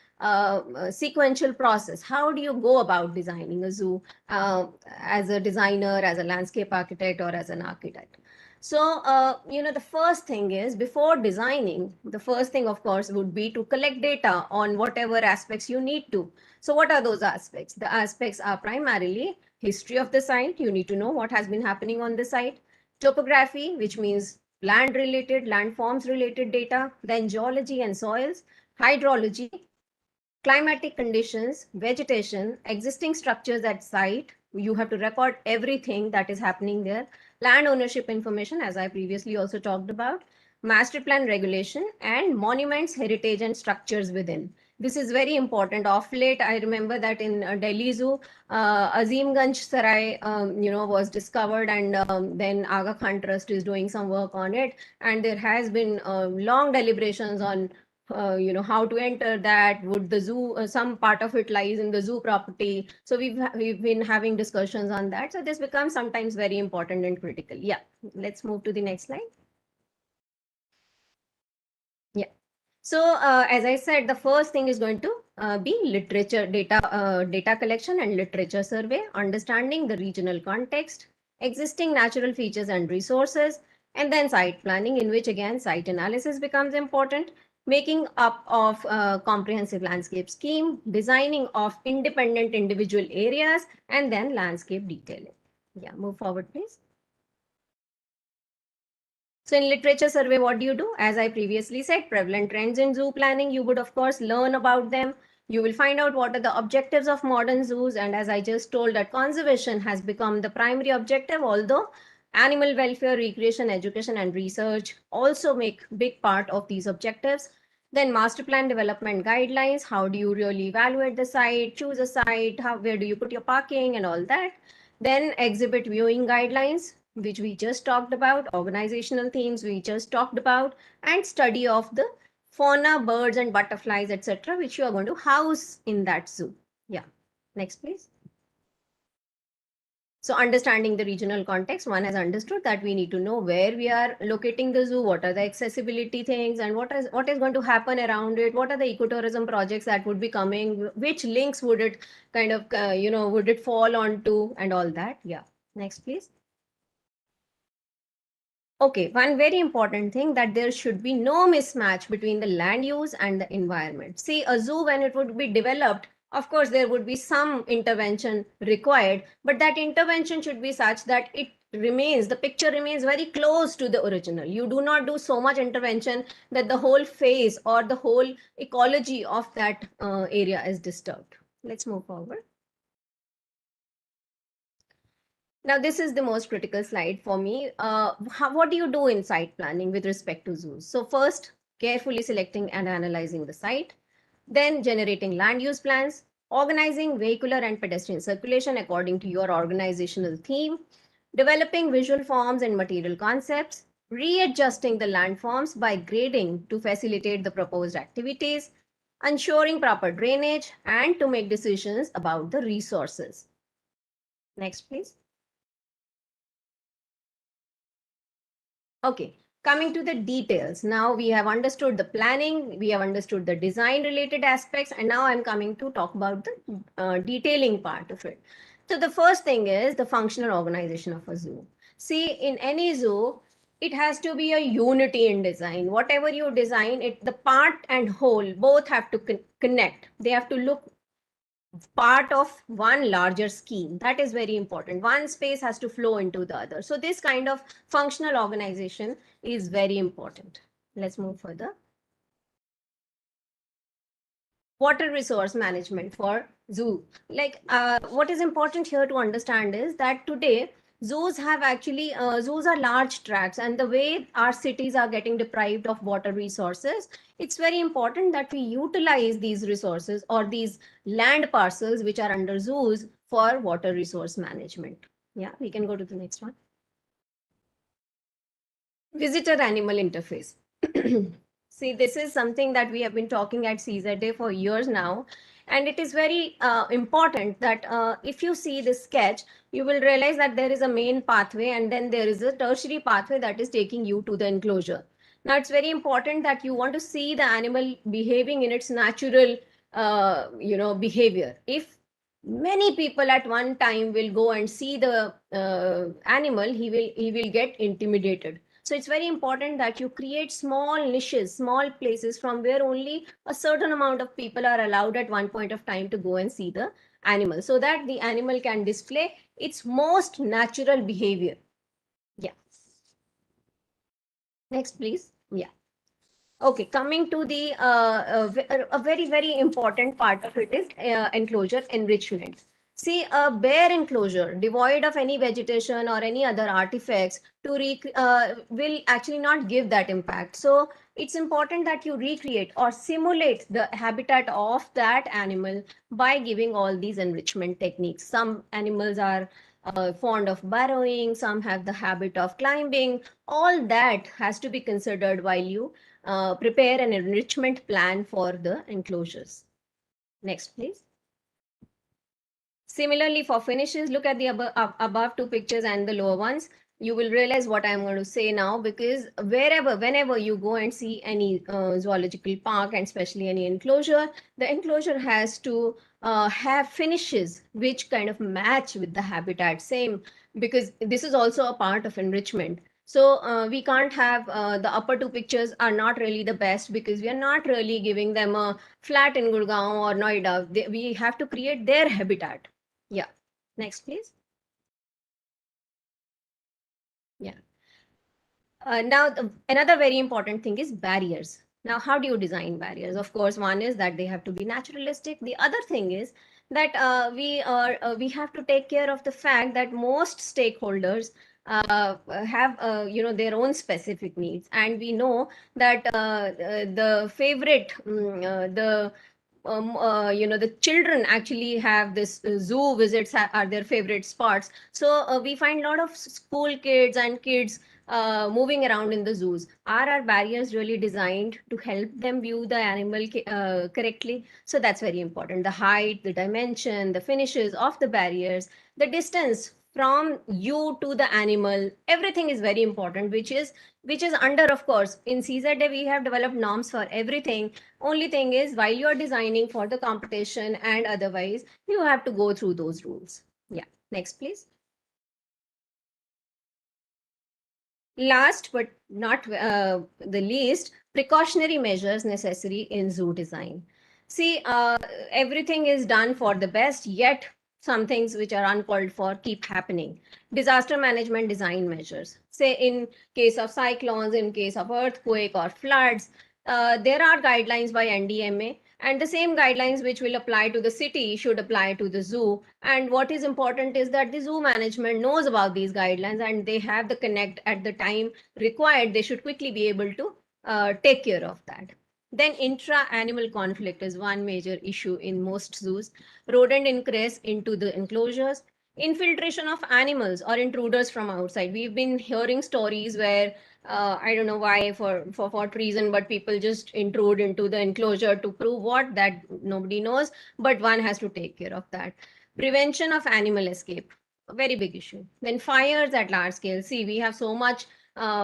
C: sequential process? How do you go about designing a zoo as a designer, as a landscape architect, or as an architect? So, the first thing is, before designing, the first thing, of course, would be to collect data on whatever aspects you need to. So what are those aspects? The aspects are primarily history of the site. You need to know what has been happening on the site. Topography, which means land-related, landforms-related data. Then geology and soils, hydrology, climatic conditions, vegetation, existing structures at site. You have to record everything that is happening there. Land ownership information, as I previously also talked about. master plan regulation, and monuments, heritage, and structures within. This is very important. Of late, I remember that in Delhi Zoo, Azimganj Sarai, was discovered, and then Aga Khan Trust is doing some work on it. And there has been long deliberations on how to enter that. Would the zoo, some part of it lies in the zoo property. So we've been having discussions on that. So this becomes sometimes very important and critical. Yeah, let's move to the next slide. Yeah. So as I said, the first thing is going to be literature data collection and literature survey, understanding the regional context, existing natural features and resources, and then site planning, in which again site analysis becomes important, making up of comprehensive landscape scheme, designing of independent individual areas, and then landscape detailing. Yeah, move forward, please. So in literature survey, what do you do? As I previously said, prevalent trends in zoo planning, you would of course learn about them. You will find out what are the objectives of modern zoos. And as I just told, that conservation has become the primary objective, although animal welfare, recreation, education, and research also make big part of these objectives. Then master plan development guidelines. How do you really evaluate the site, choose a site, where do you put your parking and all that. Then exhibit viewing guidelines, which we just talked about, organizational themes we just talked about, and study of the fauna, birds and butterflies, etc., which you are going to house in that zoo. Yeah, next please. So understanding the regional context, one has understood that we need to know where we are locating the zoo, what are the accessibility things, and what is going to happen around it, what are the ecotourism projects that would be coming, which links would it kind of, would it fall onto, and all that. Yeah, next please. Okay, one very important thing, that there should be no mismatch between the land use and the environment. See, a zoo, when it would be developed, of course, there would be some intervention required, but that intervention should be such that the picture remains very close to the original. You do not do so much intervention that the whole phase or the whole ecology of that area is disturbed. Let's move forward. Now, this is the most critical slide for me. What do you do in site planning with respect to zoos? So first, carefully selecting and analyzing the site, then generating land use plans, organizing vehicular and pedestrian circulation according to your organizational theme, developing visual forms and material concepts, readjusting the landforms by grading to facilitate the proposed activities, ensuring proper drainage, and to make decisions about the resources. Next, please. Okay, coming to the details. Now we have understood the planning, we have understood the design related aspects, and now I'm coming to talk about the detailing part of it. So the first thing is the functional organization of a zoo. See, in any zoo, it has to be a unity in design. Whatever you design, the part and whole both have to connect. They have to look part of one larger scheme. That is very important. One space has to flow into the other. So this kind of functional organization is very important. Let's move further. Water resource management for zoo. Like what is important here to understand is that today zoos have actually, zoos are large tracts, and the way our cities are getting deprived of water resources, it's very important that we utilize these resources or these land parcels which are under zoos for water resource management. Yeah, we can go to the next one. Visitor animal interface. See, this is something that we have been talking at CZA for years now. And it is very important that if you see this sketch, you will realize that there is a main pathway and then there is a tertiary pathway that is taking you to the enclosure. Now, it's very important that you want to see the animal behaving in its natural, behavior. If many people at one time will go and see the animal, he will get intimidated. So it's very important that you create small niches, small places from where only a certain amount of people are allowed at one point of time to go and see the animal, so that the animal can display its most natural behavior. Yeah. Next, please. Yeah. Okay, coming to the a very, very important part of it is enclosure enrichment. See, a bare enclosure devoid of any vegetation or any other artifacts will actually not give that impact. So it's important that you recreate or simulate the habitat of that animal by giving all these enrichment techniques. Some animals are fond of burrowing, some have the habit of climbing. All that has to be considered while you prepare an enrichment plan for the enclosures. Next, please. Similarly, for finishes, look at the above two pictures and the lower ones. You will realize what I'm going to say now, because whenever you go and see any zoological park, and especially any enclosure, the enclosure has to have finishes which kind of match with the habitat. Same, because this is also a part of enrichment. So we can't have the upper two pictures are not really the best, because we are not really giving them a flat in Gurgaon or Noida. We have to create their habitat. Yeah. Next, please. Yeah. Now, another very important thing is barriers. Now, how do you design barriers? Of course, one is that they have to be naturalistic. The other thing is that we have to take care of the fact that most stakeholders have their own specific needs, and we know that the favorite the children actually have this zoo visits are their favorite spots. So we find a lot of school kids and kids moving around in the zoos. Are our barriers really designed to help them view the animal correctly? So that's very important. The height, the dimension, the finishes of the barriers, the distance from you to the animal, everything is very important, which is under, of course, in CZA we have developed norms for everything. Only thing is, while you are designing for the competition and otherwise, you have to go through those rules. Yeah. Next, please. Last but not the least, precautionary measures necessary in zoo design. See, everything is done for the best, yet some things which are uncalled for keep happening. Disaster management design measures. Say in case of cyclones, in case of earthquake or floods, there are guidelines by NDMA, and the same guidelines which will apply to the city should apply to the zoo. And what is important is that the zoo management knows about these guidelines, and they have the connect at the time required. They should quickly be able to take care of that. Then intra-animal conflict is one major issue in most zoos. Rodent ingress into the enclosures, infiltration of animals or intruders from outside. We've been hearing stories where I don't know why, for what reason, but people just intrude into the enclosure to prove what, that nobody knows, but one has to take care of that. Prevention of animal escape, a very big issue. Then fires at large scale. See, we have so much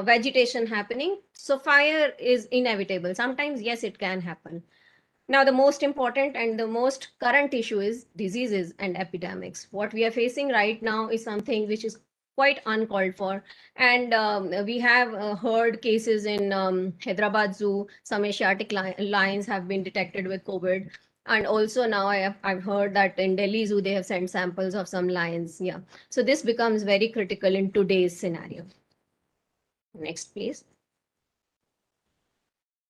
C: vegetation happening, so fire is inevitable. Sometimes, yes, it can happen. Now, the most important and the most current issue is diseases and epidemics. What we are facing right now is something which is quite uncalled for. And we have heard cases in Hyderabad Zoo, some Asiatic lions have been detected with COVID. And also now I've heard that in Delhi Zoo, they have sent samples of some lions. Yeah. So this becomes very critical in today's scenario. Next, please.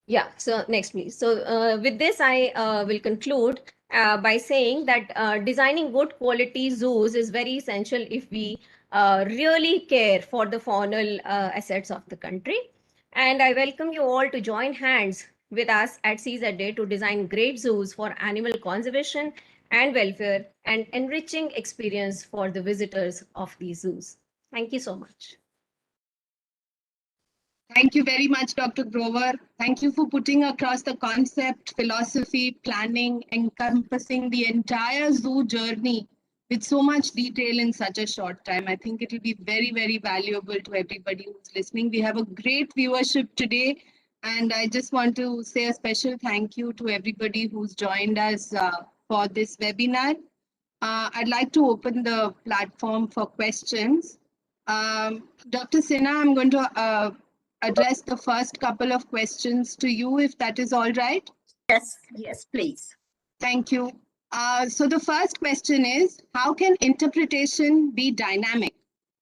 C: Yeah, so next, please. So with this, I will conclude by saying that designing good quality zoos is very essential if we really care for the faunal assets of the country. And I welcome you all to join hands with us at CZA to design great zoos for animal conservation and welfare and enriching experience for the visitors of these zoos. Thank you so much.
A: Thank you very much, Dr. Grover. Thank you for putting across the concept, philosophy, planning, encompassing the entire zoo journey with so much detail in such a short time. I think it will be very, very valuable to everybody who's listening. We have a great viewership today, and I just want to say a special thank you to everybody who's joined us for this webinar. I'd like to open the platform for questions. Dr. Sinha, I'm going to address the first couple of questions to you, if that is all right.
B: Yes, please.
A: Thank you. So the first question is, how can interpretation be dynamic?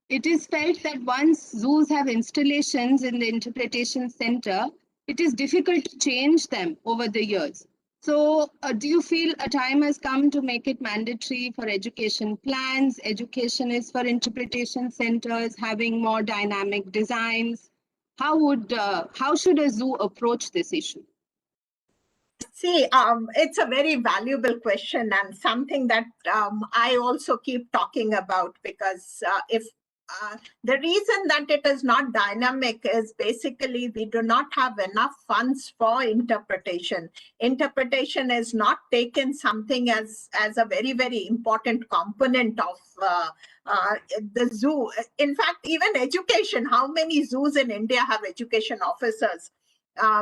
A: It is felt that once zoos have installations in the interpretation center, it is difficult to change them over the years. So do you feel a time has come to make it mandatory for education plans, educationists for interpretation centers, having more dynamic designs? How should a zoo approach this issue?
B: See, it's a very valuable question and something that I also keep talking about, because if the reason that it is not dynamic is basically we do not have enough funds for interpretation. Interpretation is not taken something as a very, very important component of the zoo. In fact, even education, how many zoos in India have education officers?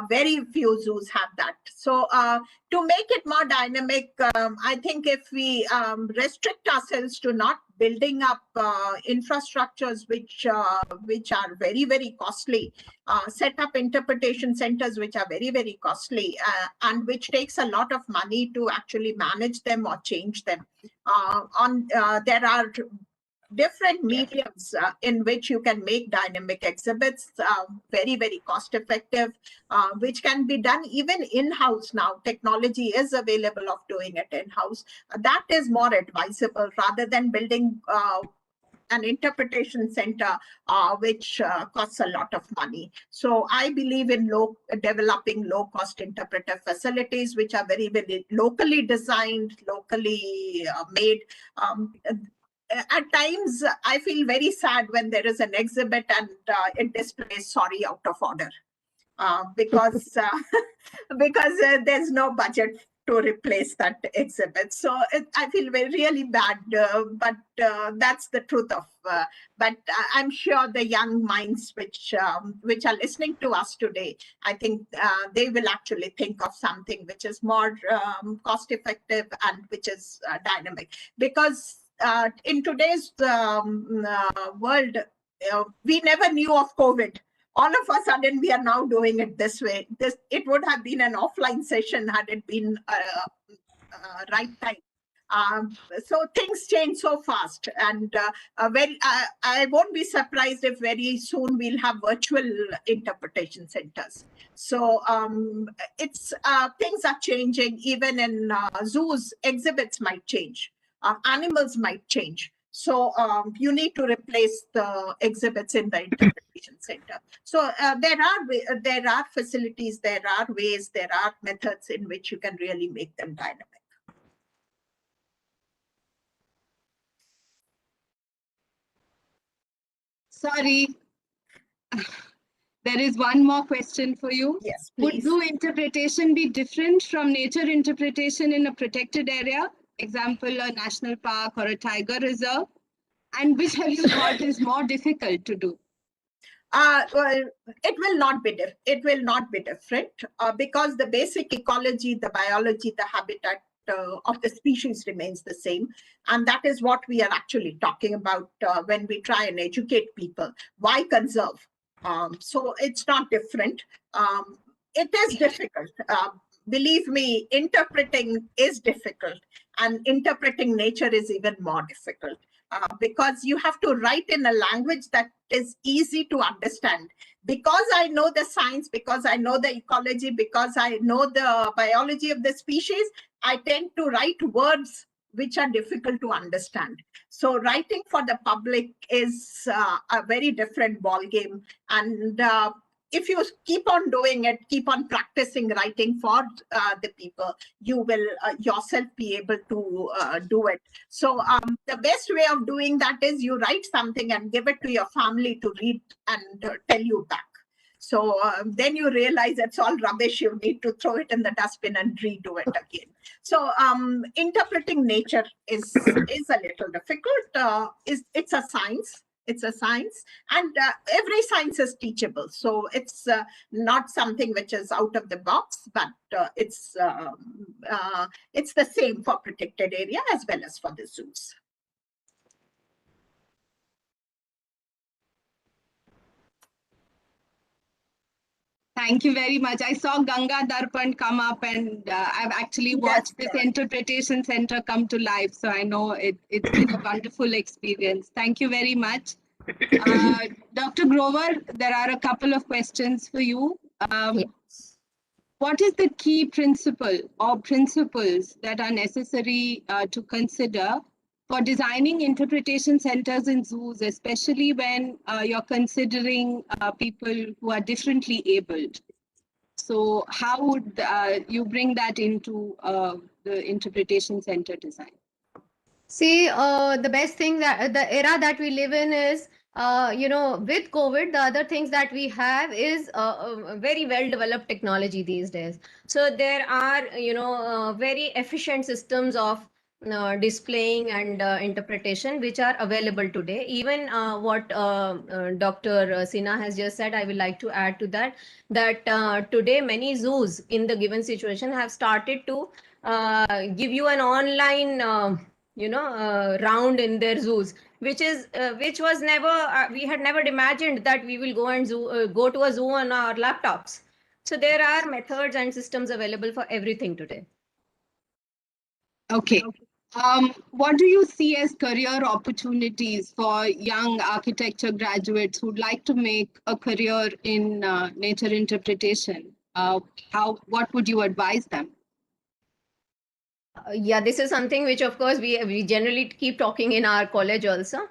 B: Very few zoos have that. So to make it more dynamic, I think if we restrict ourselves to not building up infrastructures which are very, very costly, set up interpretation centers which are very, very costly, and which takes a lot of money to actually manage them or change them. There are different mediums in which you can make dynamic exhibits, very, very cost effective, which can be done even in-house now. Technology is available of doing it in-house. That is more advisable rather than building an interpretation center, which costs a lot of money. So I believe in developing low-cost interpretive facilities, which are very, very locally designed, locally made. At times, I feel very sad when there is an exhibit and it displays "sorry" out of order, because there's no budget to replace that exhibit. So I feel really bad, but that's the truth of. But I'm sure the young minds which are listening to us today, I think they will actually think of something which is more cost effective and which is dynamic, because in today's world, we never knew of COVID. All of a sudden, we are now doing it this way. It would have been an offline session had it been right time. So things change so fast, and I won't be surprised if very soon we'll have virtual interpretation centers. So it's things are changing. Even in zoos, exhibits might change. Animals might change. So you need to replace the exhibits in the interpretation center. So there are facilities, there are ways, there are methods in which you can really make them dynamic.
A: Sorry, there is one more question for you.
B: Yes,
A: Would
B: please.
A: zoo interpretation be different from nature interpretation in a protected area? Example, a national park or a tiger reserve? And which have you thought is more difficult to do?
B: Well, it will not be different because the basic ecology, the biology, the habitat of the species remains the same, and that is what we are actually talking about when we try and educate people. Why conserve? So it's not different. It is difficult. Believe me, interpreting is difficult, and interpreting nature is even more difficult. Because you have to write in a language that is easy to understand. Because I know the science, because I know the ecology, because I know the biology of the species, I tend to write words which are difficult to understand. So writing for the public is a very different ballgame. And if you keep on doing it, keep on practicing writing for the people, you will yourself be able to do it. So the best way of doing that is you write something and give it to your family to read and tell you back. So then you realize it's all rubbish. You need to throw it in the dustbin and redo it again. So interpreting nature is a little difficult. It's a science. It's a science, and every science is teachable. So it's not something which is out of the box, but it's the same for protected area as well as for the zoos.
A: Thank you very much. I saw Ganga Darpan come up, and I've actually watched this interpretation center come to life. So I know it's been a wonderful experience. Thank you very much. Dr. Grover, there are a couple of questions for you.
C: Yes.
A: what is the key principle or principles that are necessary to consider for designing interpretation centers in zoos, especially when you're considering people who are differently abled? So how would you bring that into the interpretation center design?
C: See, the best thing that the era that we live in is, with COVID, the other things that we have is a very well developed technology these days. So there are, very efficient systems of displaying and interpretation which are available today. Even what Dr. Sinha has just said, I would like to add to that, that today many zoos in the given situation have started to give you an online round in their zoos, which was never, we had never imagined that we will go to a zoo on our laptops. So there are methods and systems available for everything today.
A: Okay. What do you see as career opportunities for young architecture graduates who'd like to make a career in nature interpretation? What would you advise them?
C: Yeah, this is something which, of course, we generally keep talking in our college also.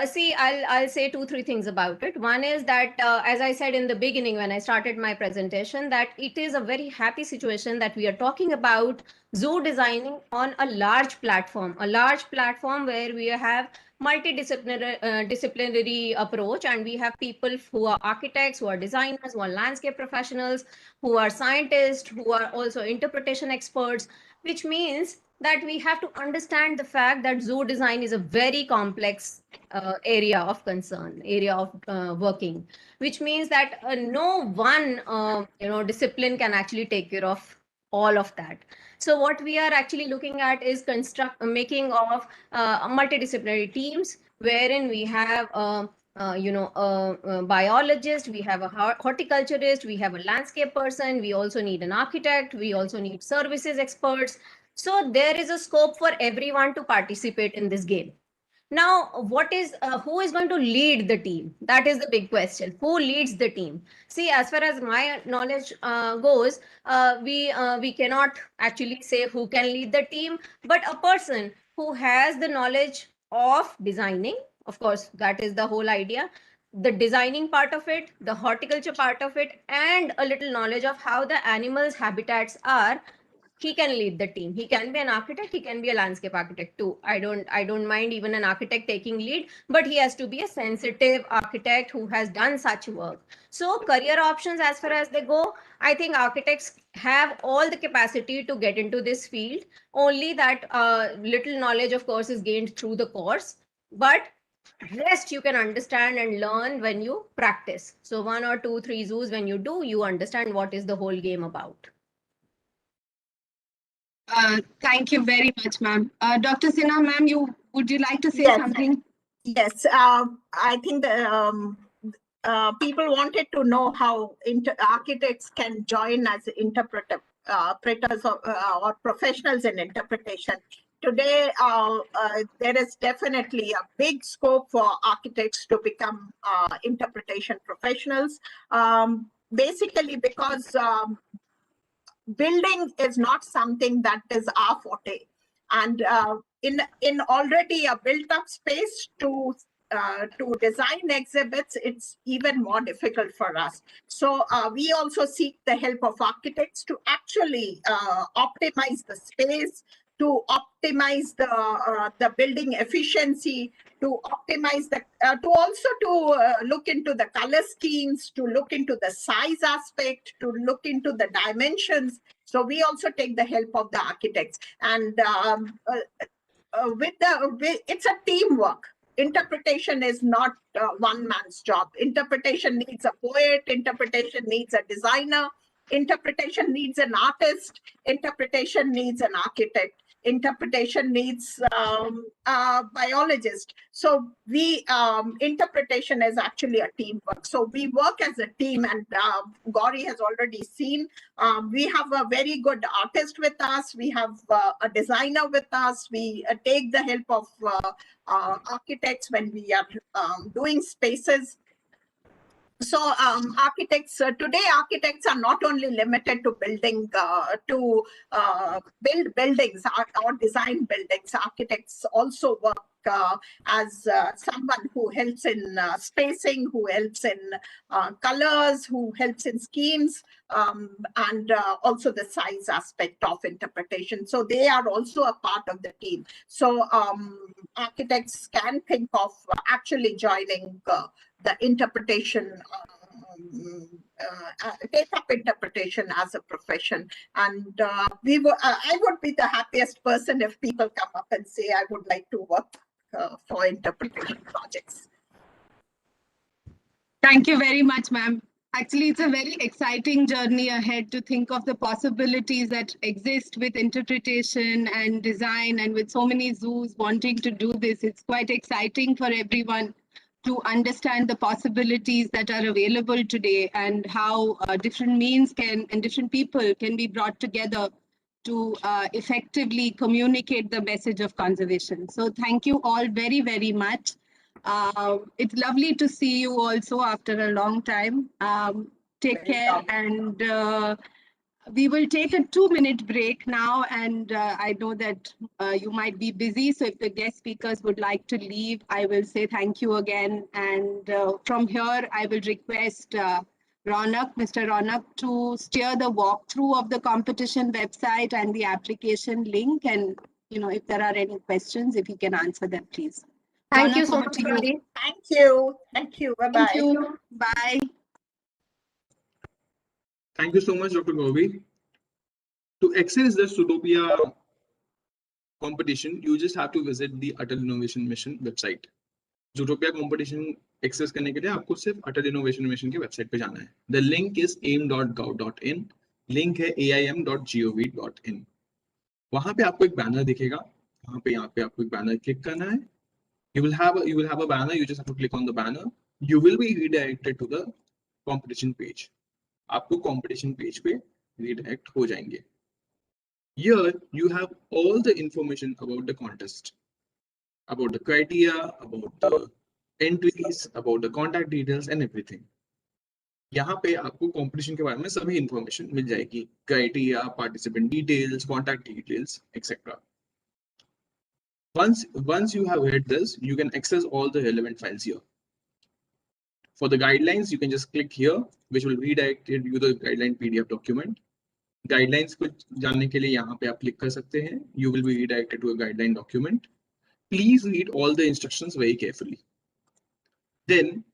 C: See, I'll say 2-3 things about it. One is that, as I said in the beginning when I started my presentation, that it is a very happy situation that we are talking about zoo designing on a large platform where we have multidisciplinary disciplinary approach, and we have people who are architects, who are designers, who are landscape professionals, who are scientists, who are also interpretation experts, which means that we have to understand the fact that zoo design is a very complex area of concern, area of working, which means that no one discipline can actually take care of all of that. So what we are actually looking at is making of multidisciplinary teams, wherein we have a biologist, we have a horticulturist, we have a landscape person, we also need an architect, we also need services experts. So there is a scope for everyone to participate in this game. Now, who is going to lead the team? That is the big question. Who leads the team? See, as far as my knowledge goes, we cannot actually say who can lead the team, but a person who has the knowledge of designing, of course, that is the whole idea. The designing part of it, the horticulture part of it, and a little knowledge of how the animals' habitats are, he can lead the team. He can be an architect, he can be a landscape architect too. I don't mind even an architect taking lead, but he has to be a sensitive architect who has done such work. So career options, as far as they go, I think architects have all the capacity to get into this field, only that little knowledge, of course, is gained through the course, but rest you can understand and learn when you practice. So 1 or 2 3 zoos, when you do, you understand what is the whole game about.
A: Thank you very much, ma'am. Dr. Sinha, ma'am, would you like to say
B: Yes.
A: something?
B: Yes, I think the people wanted to know how architects can join as interpreters or professionals in interpretation. Today, there is definitely a big scope for architects to become interpretation professionals. Basically, because building is not something that is our forte, and in already a built-up space to design exhibits, it's even more difficult for us. So we also seek the help of architects to actually optimize the space, to optimize the building efficiency, to optimize the to also to look into the color schemes, to look into the size aspect, to look into the dimensions. So we also take the help of the architects, and it's a teamwork. Interpretation is not one man's job. Interpretation needs a poet, interpretation needs a designer, interpretation needs an artist, interpretation needs an architect, interpretation needs a biologist. So we interpretation is actually a teamwork. So we work as a team, and Gauri has already seen we have a very good artist with us, we have a designer with us, we take the help of architects when we are doing spaces. So architects today, architects are not only limited to building build buildings or design buildings. Architects also work as someone who helps in spacing, who helps in colors, who helps in schemes, and also the size aspect of interpretation. So they are also a part of the team. So architects can think of actually joining the interpretation, take up interpretation as a profession. And I would be the happiest person if people come up and say, I would like to work for interpretation projects.
A: Thank you very much, ma'am. Actually, it's a very exciting journey ahead to think of the possibilities that exist with interpretation and design, and with so many zoos wanting to do this. It's quite exciting for everyone to understand the possibilities that are available today, and how different means and different people can be brought together to effectively communicate the message of conservation. So thank you all very, very much. It's lovely to see you also after a long time. Take care, and we will take a 2-minute break now. And I know that you might be busy, so if the guest speakers would like to leave, I will say thank you again. And from here, I will request Ronak, Mr. Ronak, to steer the walkthrough of the competition website and the application link. And if there are any questions, if you can answer them, please.
C: Thank you
A: Ronak,
C: so
A: over
C: much,
A: to you.
C: Gauri.
B: Thank you. Thank you. Bye-bye.
A: Thank you. Bye.
D: Thank you so much, Dr. Gauri. To access the Zootopia competition, you just have to visit the Atal Innovation Mission website. Zootopia competition access करने के लिए आपको सिर्फ Atal Innovation Mission के website पे जाना है. The link is aim.gov.in. Link है aim.gov.in. वहाँ पे आपको एक बैनर दिखेगा. यहाँ पे आपको एक बैनर क्लिक करना है. You will have a banner. You just have to click on the banner. You will be redirected to the competition page. आपको competition page पे redirect हो जाएंगे. Here you have all the information about the contest, about the criteria, about the entries, about the contact details and everything. यहाँ पे आपको competition के बारे में सभी information मिल जाएगी. Criteria, participant details, contact details, etc. Once you have read this, you can access all the relevant files here. For the guidelines, you can just click here, which will redirect you to the guideline PDF document. Guidelines को जानने के लिए यहाँ पे आप click कर सकते हैं. You will be redirected to a guideline document. Please read all the instructions very carefully. Then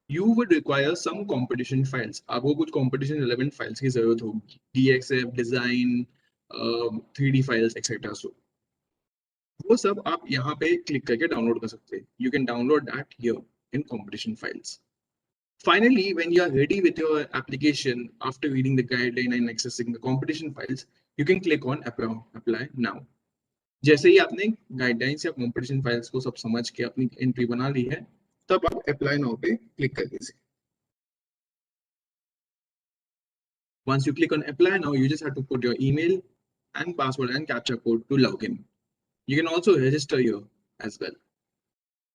D: you would require some competition files. आपको कुछ competition relevant files की जरूरत होगी. DXF, design, 3D files, etc. So वो सब आप यहाँ पे click करके download कर सकते हैं. You can download that here in competition files. Finally, when you are ready with your application after reading the guideline and accessing the competition files, you can click on apply now. जैसे ही आपने guidelines या competition files को सब समझ के अपनी entry बना ली है, तब आप apply now पे click कर दीजिए. Once you click on apply now, you just have to put your email and password and captcha code to log in. You can also register here as well.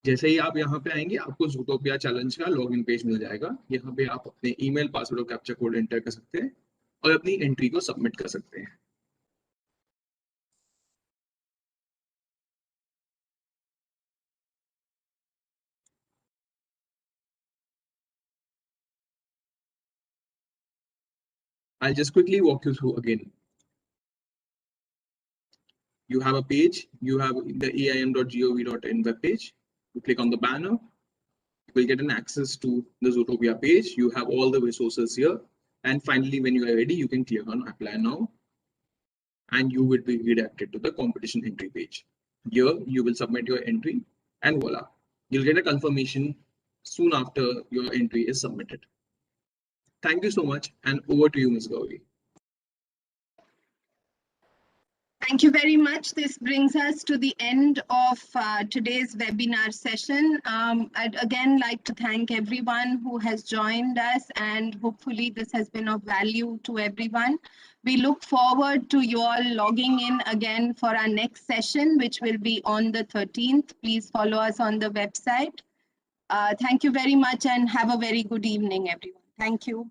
D: जैसे ही आप यहाँ पे आएंगे, आपको Zootopia challenge का login page मिल जाएगा. यहाँ पे आप अपने ईमेल, पासवर्ड और कैप्चा कोड एंटर कर सकते हैं और अपनी एंट्री को सबमिट कर सकते हैं. I'll just quickly walk you through again. You have a page. You have the aim.gov.in web page. You click on the banner. You will get an access to the Zootopia page. You have all the resources here. And finally, when you are ready, you can click on apply now. And you will be redirected to the competition entry page. Here, you will submit your entry and voila, you'll get a confirmation soon after your entry is submitted. Thank you so much, and over to you, Ms. Gauri.
A: Thank you very much. This brings us to the end of today's webinar session. I'd again like to thank everyone who has joined us, and hopefully this has been of value to everyone. We look forward to you all logging in again for our next session, which will be on the 13th. Please follow us on the website. Thank you very much and have a very good evening, everyone. Thank you.